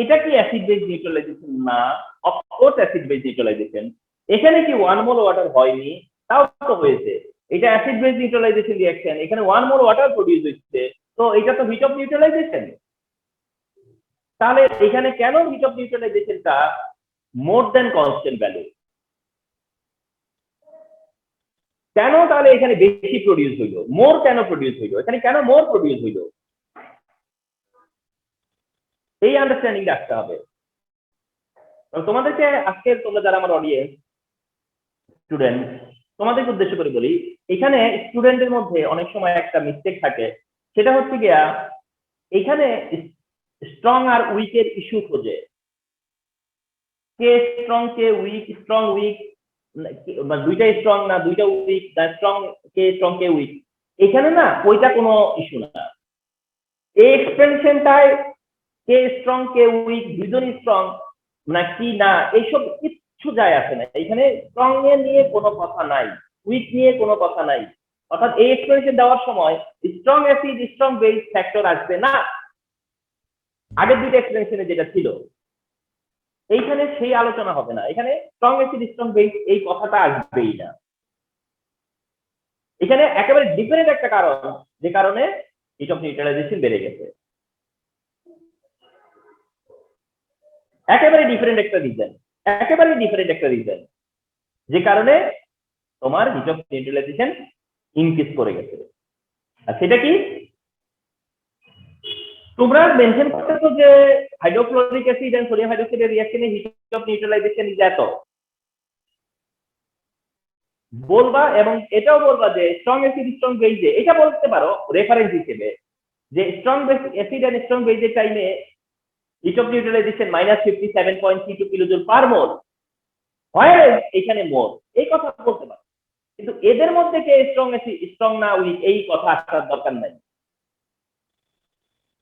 এটা কি অ্যাসিড বেস নিউট্রালাইজেশন? না, অফকোর্স অ্যাসিড বেস নিউট্রালাইজেশন। এখানে কি 1 মোল ওয়াটার হয়নি? তাও তো হয়েছে। এটা অ্যাসিড বেস নিউট্রালাইজেশন রিঅ্যাকশন, এখানে 1 মোল ওয়াটার প্রডিউস হচ্ছে, তো এটা তো হিট অফ নিউট্রালাইজেশন। তাহলে এখানে কেন হিট অফ নিউট্রালাইজেশনটা মোর দেন কনস্ট্যান্ট ভ্যালু? কেন তাহলে এখানে বেশি প্রডিউস হইলো? মোর কেন প্রডিউস হইলো? এখানে কেন মোর প্রডিউস হইলো? এই আন্ডারস্ট্যান্ডিং রাখতে হবে। তোমাদেরকে আজকে, তোমরা যারা আমার অডিয়েন্স স্টুডেন্ট, তোমাদেরকে উদ্দেশ্য করে বলি, এখানে স্টুডেন্টের মধ্যে অনেক সময় একটা মিস্টেক থাকে, সেটা হচ্ছে গিয়া এখানে স্ট্রং আর উইকের ইস্যু খোঁজে, কে স্ট্রং কে উইক, স্ট্রং উইক, দুইটা স্ট্রং না দুইটা উইক, না স্ট্রং কে উইক। এখানে না ওইটা কোনো ইস্যু না। এই এক্সপ্রেশনটায় কে স্ট্রং কে উইক, দুইজনই স্ট্রং নাকি না, এইসব কিচ্ছু যায় আসে না। এখানে স্ট্রং নিয়ে কোনো কথা নাই, উইক নিয়ে কোনো কথা নাই। অর্থাৎ এই এক্সপ্রেশন দেওয়ার সময় strong acid strong base factor আসবে না, আগের দুইটা এক্সপ্রেশনে যেটা ছিল। এইখানে সেই আলোচনা হবে না, এখানে স্ট্রং অ্যাসিড স্ট্রং বেস এই কথাটা আসবেই না। এখানে একেবারে ডিফারেন্ট একটা কারণ, যে কারণে হিট অফ নিউট্রালাইজেশন বেড়ে গেছে, একেবারে ডিফারেন্ট একটা রিজন, যে কারণে তোমার হিট অফ নিউট্রালাইজেশন ইনক্রিজ করে গেছে। আর সেটা কি? তোমরা মেনশন করতেছো যে হাইড্রোক্লোরিক অ্যাসিড এন্ড সোডিয়াম হাইড্রোক্সাইডের রিঅ্যাকশনে হিট অফ নিউট্রালাইজেশন ইজ এত বলবা, এবং এটাও বলবা যে স্ট্রং অ্যাসিড স্ট্রং বেইজে, এটা বলতে পারো রেফারেন্স হিসেবে, যে স্ট্রং অ্যাসিড এন্ড স্ট্রং বেইজের টাইমে heat of neutralization minus 57.32 kilojoule per mole হয়, এখানে মোল, এই কথা বলতে পারো। কিন্তু এদের মধ্যে কে স্ট্রং অ্যাসিড স্ট্রং না উইক, এই কথা আসার দরকার নাই।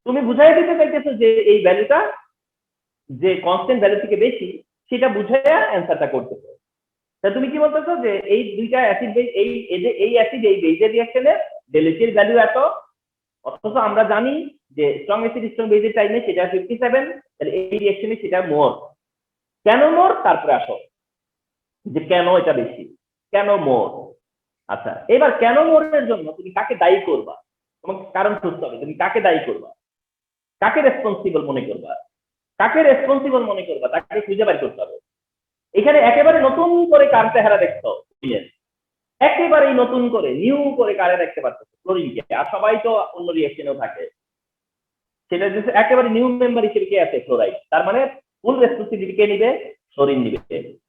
তুমি বুঝাই দিতে চাইতেছো যে এই ভ্যালুটা যে কনস্ট্যান্ট ভ্যালু থেকে বেশি, সেটা বুঝাইয়া অ্যান্সারটা করতেছো। তা তুমি কি বলতেছো যে এই দুইটা অ্যাসিড বেস, এই অ্যাসিড এই বেজের রিঅ্যাকশনে del H এর ভ্যালু এত, অথচ আমরা জানি যে স্ট্রং অ্যাসিড স্ট্রং বেজের টাইমে সেটা 57, তাহলে এই রিঅ্যাকশনে সেটা মোর। কেন মোর? তারপরে আসো যে কেন এটা বেশি, কেন মোর। আচ্ছা, এবার কেন মোরের জন্য তুমি কাকে দায়ী করবা? তোমাকে কারণ খুঁজতে হবে, তুমি কাকে দায়ী করবা, কাকে রেসপন্সিবল মনে করবা, কাকে রেসপন্সিবল মনে করবা, তাকে খুঁজে বের করতে হবে। এখানে একেবারে নতুন করে কার চেহারা দেখছো, একেবারেই নতুন করে নিউ করে কারে দেখতে পাচ্ছ, ক্লোরিনকে। আর সবাই তো অন্য রিঅ্যাকশনেও থাকে, সেটা একেবারে নিউ মেম্বার হিসেবে কে আছে, ফ্লোরাইড। তার মানে ফুল রেসপন্সিবিলিটি কে নিবে, ফ্লোরিন নিবে।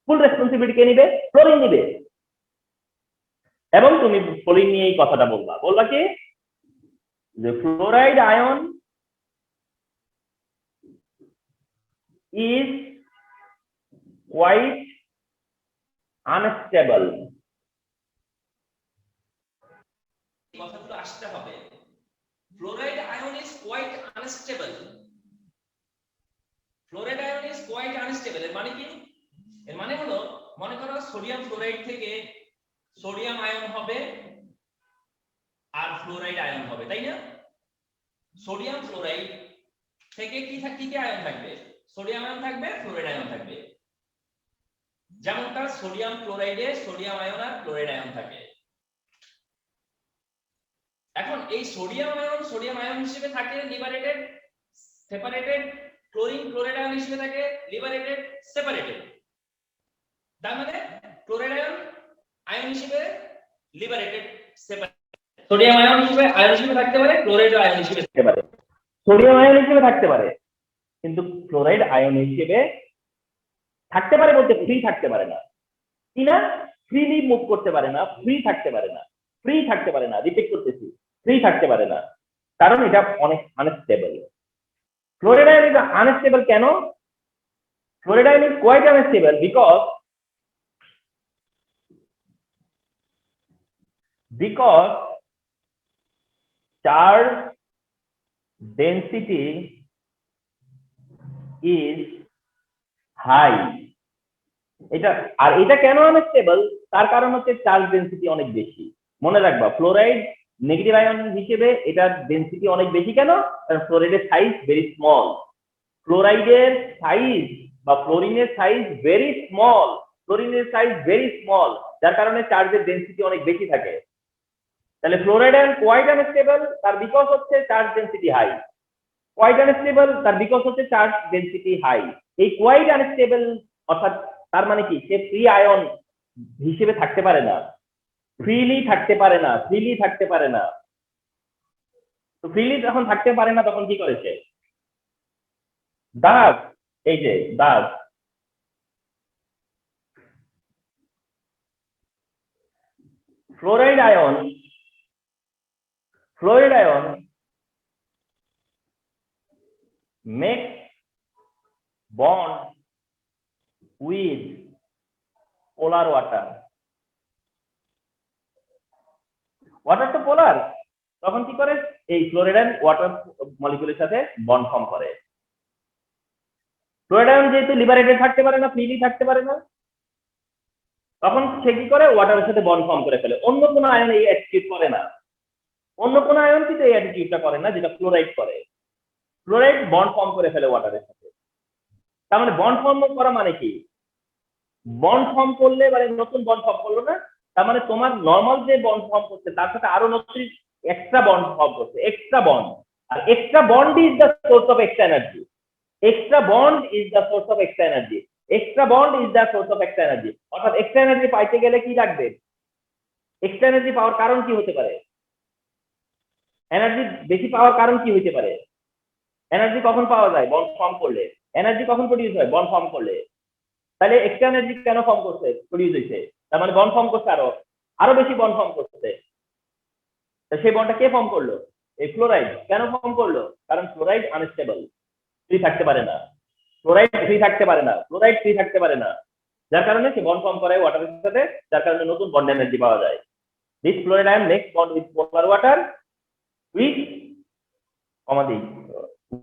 ফুল রেসপন্সিবিলিটি কে নিবে, ফ্লোরিন নিবে। এবং তুমি ফ্লোরিন নিয়ে এই কথাটা বলবা, বলবা কি যে fluoride ion is quite unstable। কথাগুলো আসতে হবে। Fluoride ion is quite unstable. Fluoride ion is quite unstable এর মানে কি? এর মানে হলো, মনে করো সোডিয়াম ফ্লোরাইড থেকে সোডিয়াম আয়ন হবে আর ফ্লোরাইড আয়ন হবে, তাই না? সোডিয়াম ফ্লোরাইড থেকে কি কি আয়ন থাকবে? সোডিয়াম আয়ন থাকবে, ফ্লোরাইড আয়ন থাকবে। যেমনটা সোডিয়াম ক্লোরাইডে সোডিয়াম আয়ন আর ক্লোরাইড আয়ন থাকে। এখন এই সোডিয়াম আয়ন হিসেবে থাকে liberated, separated. Chlorine chloride ion হিসেবে থাকে লিবারেটেড, সেপারেটেড। তার মানে ক্লোরাইড আয়ন হিসেবে লিবারেটেড, সেপারেটেড। সোডিয়াম আয়ন হিসেবে থাকতে পারে, ক্লোরাইড আয়ন হিসেবে থাকতে পারে। সোডিয়াম আয়ন হিসেবে থাকতে পারে, কিন্তু ক্লোরাইড আয়ন হিসেবে থাকতে পারে বলতে ফ্রি থাকতে পারে না, কি না? ফ্রিলি মুভ করতে পারে না, ফ্রি থাকতে পারে না, ফ্রি থাকতে পারে না, রিপিট করতেছি, ফ্রি থাকতে পারে না, কারণ এটা অনেক unstable. Fluoride ion is unstable কেন? Fluoride ion is quite unstable because charge density is high। এটা আর এটা কেন আনস্টেবল? তার কারণ হচ্ছে চার্জ ডেনসিটি অনেক বেশি। মনে রাখবা, ফ্লোরাইড নেগেটিভ আয়ন হিসেবে এটার ডেনসিটি অনেক বেশি। কেন? কারণ ফ্লোরাইডের সাইজ ভেরি স্মল। ফ্লোরাইডের সাইজ বা ফ্লোরিনের সাইজ ভেরি স্মল, ফ্লোরিনের সাইজ ভেরি স্মল, যার কারণে চার্জের ডেনসিটি অনেক বেশি থাকে। তাহলে ফ্লোরাইড আয়ন কোয়াইট আনস্টেবল, তার বিকজ হচ্ছে charge density high. Quite unstable তার বিকজ হচ্ছে চার্জ ডেনসিটি হাই। এই কোয়াইট আনস্টেবল অর্থাৎ তার মানে কি, সে ফ্রি আয়ন হিসেবে থাকতে পারে না, ফ্রিলি থাকতে পারে না, ফ্রিলি থাকতে পারে না। তো ফ্রিলি যখন থাকতে পারে না, তখন কি করেছে? দাগ, এই যে দাগ, fluoride ion makes bond with polar water। Water তো পোলার, তখন কি করে? এই ফ্লোরাইড আয়ন ওয়াটার মলিকিউলের সাথে বন্ড ফর্ম করে। ফ্লোরাইড আয়ন যেহেতু লিবারেটেড থাকতে পারে না, ফ্রিলি থাকতে পারে না, তখন সে কি করে? ওয়াটারের সাথে বন্ড ফর্ম করে ফেলে। অন্য কোনো আয়ন এই অ্যাটিটিউড করে না, অন্য কোনো আয়ন কিন্তু এই অ্যাটিটিউডটা করে না, যেটা ফ্লোরাইড করে। ফ্লোরাইড বন্ড ফর্ম করে ফেলে ওয়াটারের সাথে। তার মানে বন্ড ফর্ম করা মানে কি? বন্ড ফর্ম করলে মানে নতুন বন্ড ফর্ম করলো না, তার মানে তোমার নর্মাল যে বন্ড ফর্ম করছে তার সাথে আরো নতুন এক্সট্রা বন্ড ফর্ম করছে, এক্সট্রা বন্ড। আর extra bond is the source of extra energy. Extra bond is the source of extra energy. Extra bond is the source of extra energy. অর্থাৎ extra energy পাইতে গেলে কি লাগবে? Extra energy পাওয়ার কারণ কি হতে পারে? এনার্জি বেশি পাওয়ার কারণ কি হতে পারে? এনার্জি কখন পাওয়া যায়? বন্ড ফর্ম করলে। এনার্জি কখন প্রডিউস হয়? বন্ড ফর্ম করলে। তাহলে এক্সট্রা এনার্জি কেন ফর্ম করছে, প্রডিউস হয়েছে? তার মানে বন্ড ফর্ম করছে, আরো বেশি বন্ড ফর্ম করছে। সেই বন্ডটা কে ফর্ম করলো? এই ফ্লোরাইড। কেন ফর্ম করলো? কারণ ফ্লোরাইড আনস্টেবল, ফ্রি থাকতে পারে না। ফ্লোরাইড ফ্রি থাকতে পারে না, ফ্লোরাইড ফ্রি থাকতে পারে না, যার কারণে সে বন্ড ফর্ম করে ওয়াটারের সাথে, যার কারণে নতুন বন্ড এনার্জি পাওয়া যায়। This fluoride ion makes bond with polar water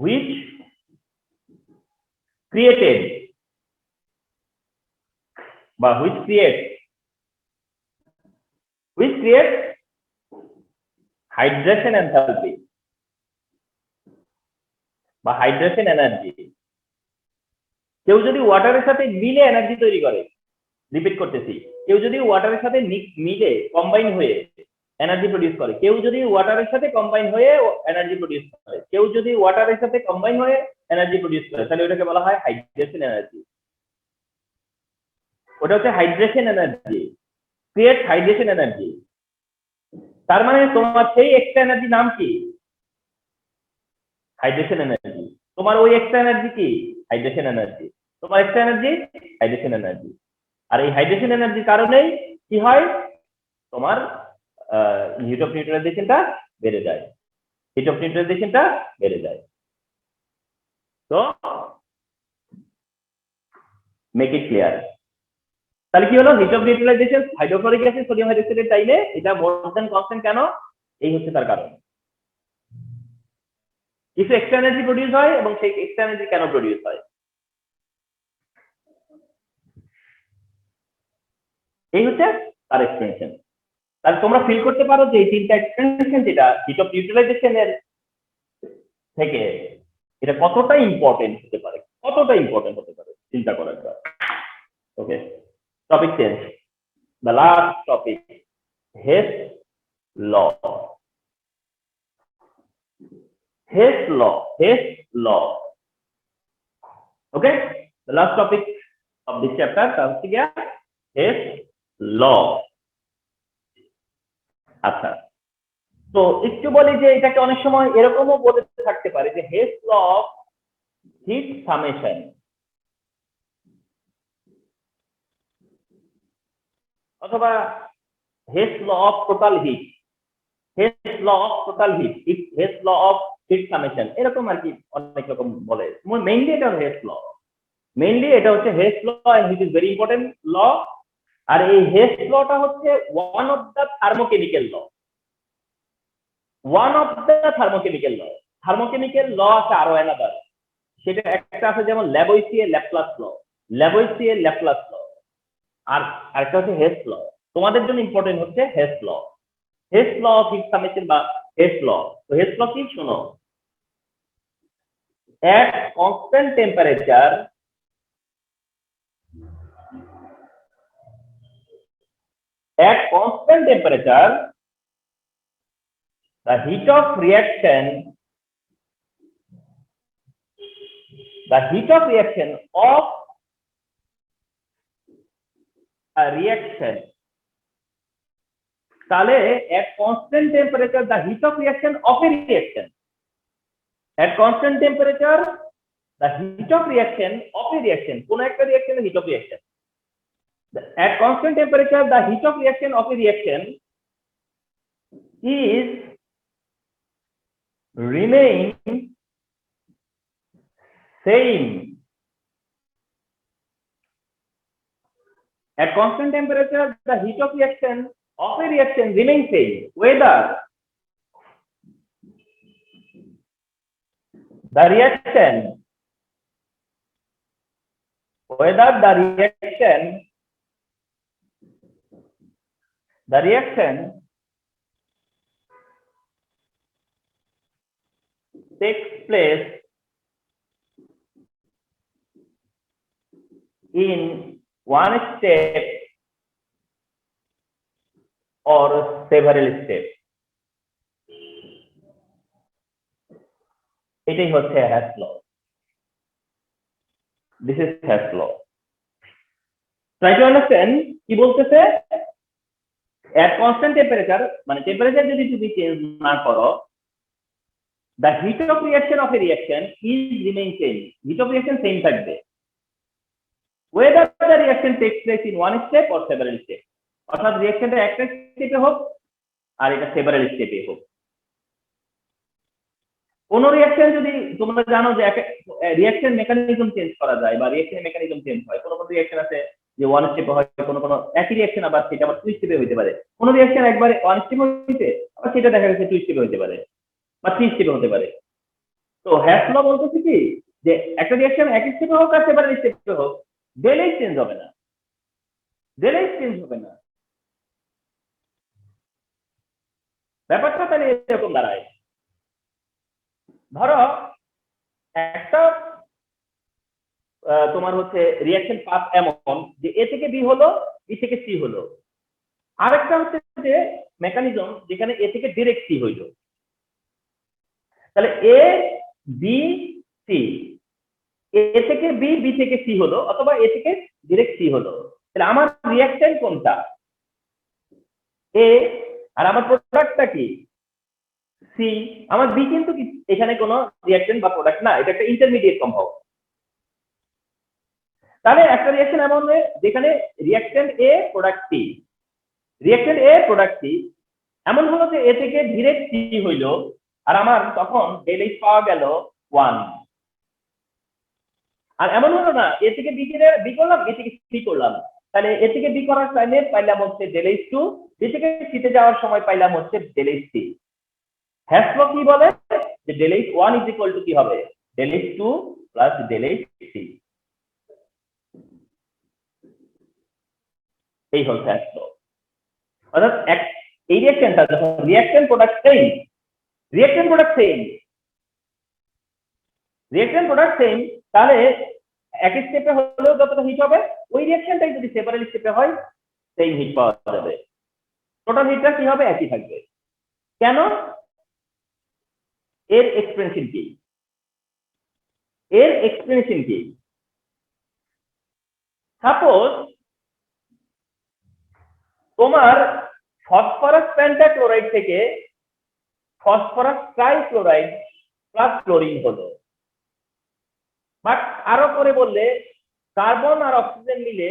which created বা which create hydration enthalpy। বা হাইড্রেশন এনার্জি। কেউ যদি ওয়াটারের সাথে মিলে এনার্জি তৈরি করে, রিপিট করতেছি, কেউ যদি ওয়াটারের সাথে মিলে কম্বাইন হয়ে এনার্জি প্রডিউস করে, কেউ যদি ওয়াটারের সাথে কম্বাইন হয়ে এনার্জি প্রডিউস করে, কেউ যদি ওয়াটারের সাথে কম্বাইন হয়ে এনার্জি প্রডিউস করে, তাহলে ওটাকে বলা হয় হাইড্রেশন এনার্জি। ওটা হচ্ছে hydration energy, create hydration energy. তার মানে তোমার সেই এক্সট্রা এনার্জি নাম কি? Hydration energy. তোমার ওই এক্সট্রা এনার্জি কি? Hydration energy. তোমার এক্সট্রা এনার্জি হাইড্রেশন এনার্জি। আর এই হাইড্রেশন এনার্জির কারণেই কি হয়? তোমার হিট অফ নিউট্রালাইজেশনটা বেড়ে যায়, হিট অফ নিউট্রালাইজেশনটা বেড়ে যায়। তো মেক ইট ক্লিয়ার। তাহলে কি হলো? Heat of neutralization hydrochloric acid sodium হাইড্রোক্সাইডের টাইমে এটা মোর দ্যান কনস্ট্যান্ট কেন? এই হচ্ছে তার কারণ। কিছু এক্সট্রা এনার্জি প্রডিউস হয়, এবং সেই এক্সট্রা এনার্জি কেন প্রডিউস হয়, এই হচ্ছে তার এক্সপ্লেনেশন। তাহলে তোমরা ফিল করতে পারো যে এই তিনটা এক্সপ্লেনেশন যেটা হিট অফ ইউটিলাইজেশনের থেকে, এটা কতটা ইম্পর্টেন্ট হতে পারে, কতটা ইম্পর্টেন্ট হতে পারে চিন্তা করার জন্য। Okay, topic change. The last topic, Hess law. Hess law, Hess law. Okay, the last topic of this chapter তা হচ্ছে গিয়া হেস ল। আচ্ছা, তো একটু বলি যে এটাকে অনেক সময় এরকমও বলে থাকতে পারে যে Hess law of heat summation, অথবা Hess law of total heat, Hess law of total heat, Hess law of heat summation, এরকম আর কি অনেক রকম বলে। মেইনলি এটা হেস ল, মেইনলি এটা হচ্ছে Hess law, and heat is very important law. আর এই হেস লটা হচ্ছে one of the thermochemical law, one of the thermochemical law. Thermochemical law আছে আরো অ্যানাদার, সেটা একটা আছে যেমন ল্যাবোইসিয়ে ল্যাপ্লাস ল, ল্যাবোইসিয়ে ল্যাপ্লাস ল, আর আরেকটা হচ্ছে হেস ল। তোমাদের জন্য ইম্পর্টেন্ট হচ্ছে Hess law, Hess law of heat summation বা হেস ল। তো হেস ল কি শোনো, at constant temperature, at constant temperature the heat of reaction, the heat of reaction of a reaction, তাহলে at constant temperature the heat of reaction of a reaction, at constant temperature the heat of reaction of a reaction, কোন একটা রিঅ্যাকশনের heat of reaction, at constant temperature the heat of reaction of a reaction is remain same, at constant temperature the heat of reaction of a reaction remains same whether the reaction, whether the reaction takes place in one step or several steps. এটাই হচ্ছে Hess law, this is Hess law. Try to understand কি বলতেছে। At constant temperature, মানে temperature যদি তুমি change না করো, the heat of reaction of a reaction is remain same, heat of reaction same থাকবে whether the reaction takes place in one step or several steps, অর্থাৎ রিঅ্যাকশনটা একটা স্টেপে হোক আর এটা সেভারাল স্টেপে হোক। কোন রিঅ্যাকশন যদি তোমরা জানো যে রিঅ্যাকশন মেকানিজম চেঞ্জ করা যায় বা রিঅ্যাকশন মেকানিজম চেঞ্জ হয়, কোন কোন রিঅ্যাকশন আছে যে ওয়ান স্টেপে হয়, কোন কোন একই রিঅ্যাকশন আবার সেটা আবার টু স্টেপে হইতে পারে, কোন রিঅ্যাকশন একবারে ওয়ান স্টেপে হইতে আবার সেটা দেখা যাচ্ছে টু স্টেপে হইতে পারে বা থ্রি স্টেপে হতে পারে। তো হ্যাস ল বলতেছে কি যে একটা রিঅ্যাকশন এক স্টেপে হোক আর সেভারাল স্টেপে হোক, ডেলেই চেঞ্জ হবে না, ডেলেই চেঞ্জ হবে না। ব্যাপারটা তাহলে এরকম দাঁড়ায়, ধরো একটা তোমার হচ্ছে রিয়াকশন পাথ এমন যে এ থেকে বি হলো, বি থেকে সি হলো। আরেকটা হচ্ছে যে মেকানিজম যেখানে এ থেকে ডিরেক্ট সি হইলো। তাহলে এ বি সি, এ থেকে বি, বি থেকে সি হলো, অথবা এ থেকে ডিরেক্ট সি হলো। তাহলে আমার রিয়াকশন কোনটা? এ। আর আমার প্রোডাক্টটা কি? সি। আমার বি কিন্তু এখানে কোনো রিয়াকশন বা প্রোডাক্ট না, এটা একটা ইন্টারমিডিয়েট কম্পাউন্ড। তাহলে একটা রিয়াকশন এমন যেখানে রিয়াকশন এ প্রোডাক্ট সি, রিয়াকশন এ প্রোডাক্ট সি এমন হলো যে এ থেকে ডিরেক্ট সি হইলো, আর আমার তখন ডেল এইচ পাওয়া গেল 1। আর এমন হলো না এ থেকে বি করলাম, বি থেকে সি করলাম, তাহলে এ থেকে বি করার টাইমে পাইলাম হচ্ছে ডেল এইচ 2, বি থেকে সি তে যাওয়ার সময় পাইলাম হচ্ছে ডেল এইচ 3। হ্যাশ ল কি বলে যে del H 1 is equal to কি হবে? Del H 2 plus del H 3। এই হচ্ছে হ্যাশ ল। অর্থাৎ এই রিঅ্যাকশনটা যখন reaction product same, reaction product same, reaction product same, তাহলে একই স্টেপে হলেও যতটা হিট হবে, ওই রিঅ্যাকশনটাই যদি সেপারেট স্টেপে হয় সেম হিট পাওয়া যাবে। টোটাল হিটটা কি হবে? একই থাকবে। কেন? এর এক্সপ্রেশন কি? এর এক্সপ্রেশন কি? সাপোজ তোমার ফসফরাস পেন্টাক্লোরাইড থেকে ফসফরাস ট্রাইক্লোরাইড প্লাস ক্লোরিন হলো, বাট আরো করে বললে কার্বন আর অক্সিজেন মিলে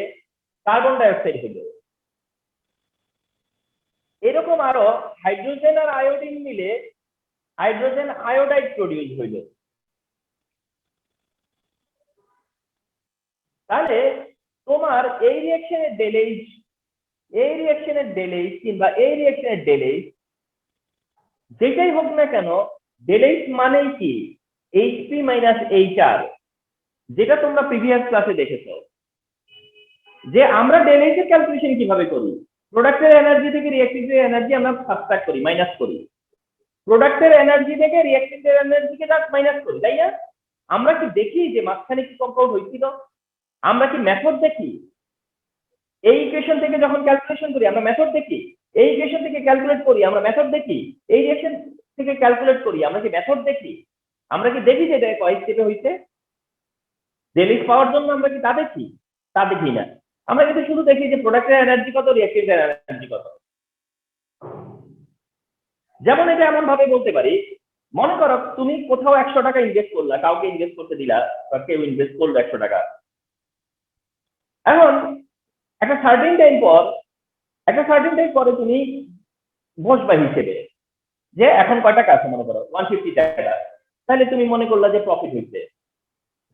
কার্বন ডাইঅক্সাইড হলো। এরকম আরো হাইড্রোজেন আর আয়োডিন মিলে হাইড্রোজেন আয়োডাইড প্রডিউস হইল। তাহলে তোমার এই রিঅ্যাকশনের ডেল এইচ, এই রিঅ্যাকশনের ডেল এইচ কিংবা এই রিঅ্যাকশনের ডেল এইচ যেটাই হোক না কেন, ডেল এইচ মানেই কি? এইচপি মাইনাস এইচআর, যেটা তোমরা প্রিভিয়াস ক্লাসে দেখেছো যে আমরা ডেল এইচ এর ক্যালকুলেশন কিভাবে করি। প্রোডাক্টের এনার্জি থেকে রিঅ্যাকটিভের এনার্জি আমরা সাবট্রাক্ট করি, মাইনাস করি। প্রোডাক্টের এনার্জি থেকে রিঅ্যাকটিভের এনার্জিকে জাস্ট মাইনাস করি, তাই না? আমরা কি দেখি যে মাঝখানে কি কম্পাউন্ড হয়েছিল? আমরা কি মেথড দেখি? এই ইকুয়েশন থেকে যখন ক্যালকুলেশন করি আমরা মেথড দেখি, এই ইকুয়েশন থেকে ক্যালকুলেট করি আমরা মেথড দেখি, এই রিঅ্যাকশন থেকে ক্যালকুলেট করি আমরা কি মেথড দেখি? আমরা কি দেখি যে এটা কয় স্টেপে হইছে? ডেল এইচ পাওয়ার জন্য আমরা কি তা দেখি? তা দেখি না। আমরা কিন্তু শুধু দেখি যে প্রোডাক্টের এনার্জি কত, রিঅ্যাকটিভের এনার্জি কত। যেমন এটা এমন ভাবে বলতে পারি, মনে করো তুমি কোথাও 100 টাকা ইনভেস্ট করলা, কাউকে ইনভেস্ট করতে দিলা, বা কেউ ইনভেস্ট করলো 100 টাকা। এখন একটা সার্টেন টাইম পরে তুমি বসবা হিসেবে যে এখন কয় টাকা আছে, মনে করো 150 টাকা, তাহলে তুমি মনে করলা যে প্রফিট হইছে।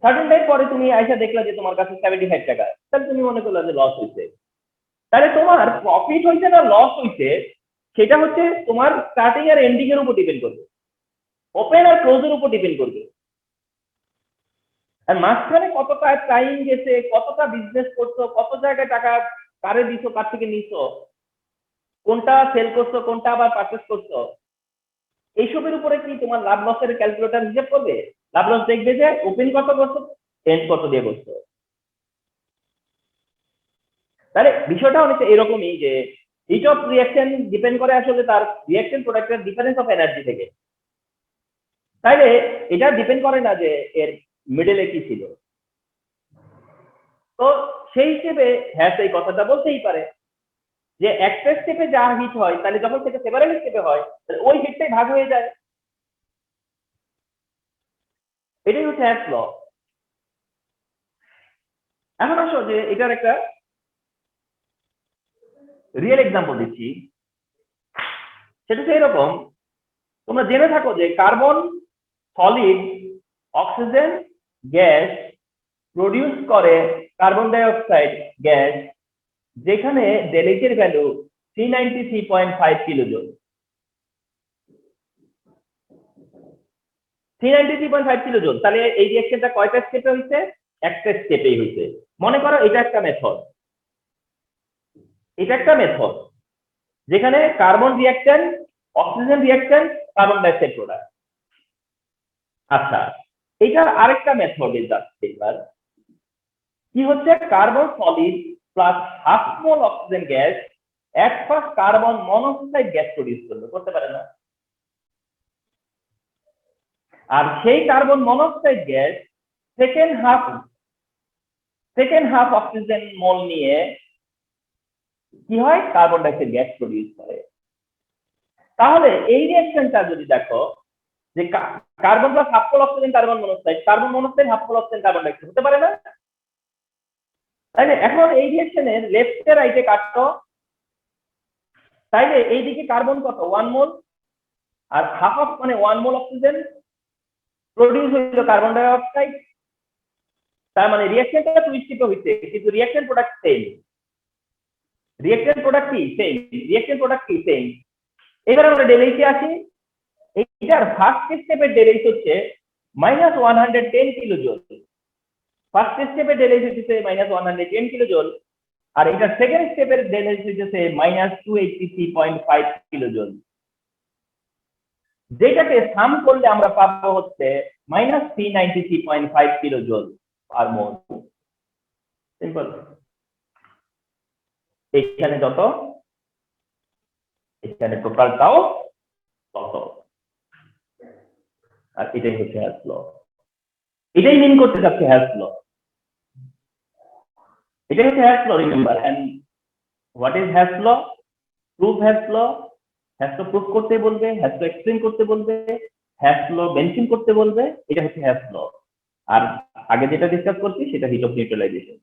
সার্টেন টাইম পরে তুমি আইসা দেখলা যে তোমার কাছে 75 টাকা, তাহলে তুমি মনে করলা যে লস হইছে। তাহলে তোমার প্রফিট হইছে না লস হইছে সেটা হচ্ছে তোমার স্টার্টিং আর এন্ডিং এর উপর ডিপেন্ড করবে, ওপেন আর ক্লোজের উপর ডিপেন্ড করবে। আর মাঝখানে কতটা টাইম গেছে, কতটা বিজনেস করছো, কত জায়গায় টাকা কারে দিছো, কার থেকে নিছো, কোনটা সেল করছো, কোনটা আবার পারচেস করছো, এইসবের উপরে কি তোমার লাভ লসের ক্যালকুলেটর হিসাব করবে? লাভ লস দেখবে যে ওপেন কত করছো, এন্ড কত দিয়ে করছো। তাহলে বিষয়টা অনেকটা এরকমই যে হিট অফ রিঅ্যাকশন ডিপেন্ড করে আসলে তার রিঅ্যাকশন প্রোডাক্টের ডিফারেন্স অফ এনার্জি থেকে। তাইলে এটা ডিপেন্ড করে না যে এর মিডলে কি ছিল। তো সেই হিসেবে হ্যাঁ এই কথাটা বলতেই পারে যে একটা স্টেপে যা হিট হয়, তাহলে যখন সেটা সেভারাল স্টেপে হয় তাহলে ওই হিটটাই ভাগ হয়ে যায়। এটাই হচ্ছে হ্যাশ ল। এখন আসো যে এটার একটা রিয়েল এক্সাম্পল দিচ্ছি। সেটা হচ্ছে এরকম, তোমরা জেনে থাকো যে carbon solid oxygen gas produce করে কার্বন ডাই অক্সাইড গ্যাস, যেখানে ডেল এইচ এর ভ্যালু 393.5 কিলোজুল। 393.5 কিলোজুল। তাহলে এই রিঅ্যাকশনটা কয়টা স্টেপে হইছে? একটা স্টেপেই হইছে। মনে করো এটা একটা মেথড, এটা একটা মেথড যেখানে carbon reaction, oxygen reaction, carbon dioxide product. আচ্ছা, এইটার আরেকটা মেথডে যাচ্ছে এবার কি হচ্ছে carbon solid plus half mole oxygen gas এক first carbon monoxide gas produce করতে পারে না, আর সেই carbon monoxide gas second half oxygen mole নিয়ে কি হয় কার্বন ডাইঅক্সাইড গ্যাস প্রডিউস করে। তাহলে এই রিঅ্যাকশনটা যদি দেখো যে carbon plus half mole oxygen carbon monoxide half mole oxygen carbon dioxide হতে পারে না, তাইলে এখন এই রিঅ্যাকশনের লেফটে রাইটে কাটতো, তাইলে এইদিকে কার্বন কত 1 মোল আর হাফ অফ মানে 1 মোল অক্সিজেন প্রডিউস হইল কার্বন ডাই অক্সাইড, তার মানে রিঅ্যাকশনটা টুইস্টিত হইছে কিন্তু রিঅ্যাকশন প্রোডাক্ট সেম। এবার আমরা ডেলএইচে আসি। এইটার ফার্স্ট স্টেপের ডেলএইচ হচ্ছে -110 কিলোজুল, ফার্স্ট স্টেপের ডেলএইচ হচ্ছে -110 কিলোজুল, আর এটার সেকেন্ড স্টেপের ডেলএইচ হচ্ছে -283.5 কিলোজুল, যেটাকে সাম করলে আমরা পাবো হচ্ছে -393.5 কিলোজুল পার মোল। সিম্পল। এখানে যত এখানে টোটালটাও তত, আর এটাই হচ্ছে হ্যাস ল, এটাই মিন করতে চাচ্ছে হ্যাস ল, এটাই হচ্ছে Hess law. Remember, and what is Hess law? Prove Hess law. Hess law prove করতে বলবে, হ্যাস ল এক্সপ্লেইন করতে বলবে, হ্যাস ল মেনশন করতে বলবে, এটা হচ্ছে হ্যাস ল। আর আগে যেটা ডিসকাস করছি সেটা হিট অফ নিউট্রালাইজেশন।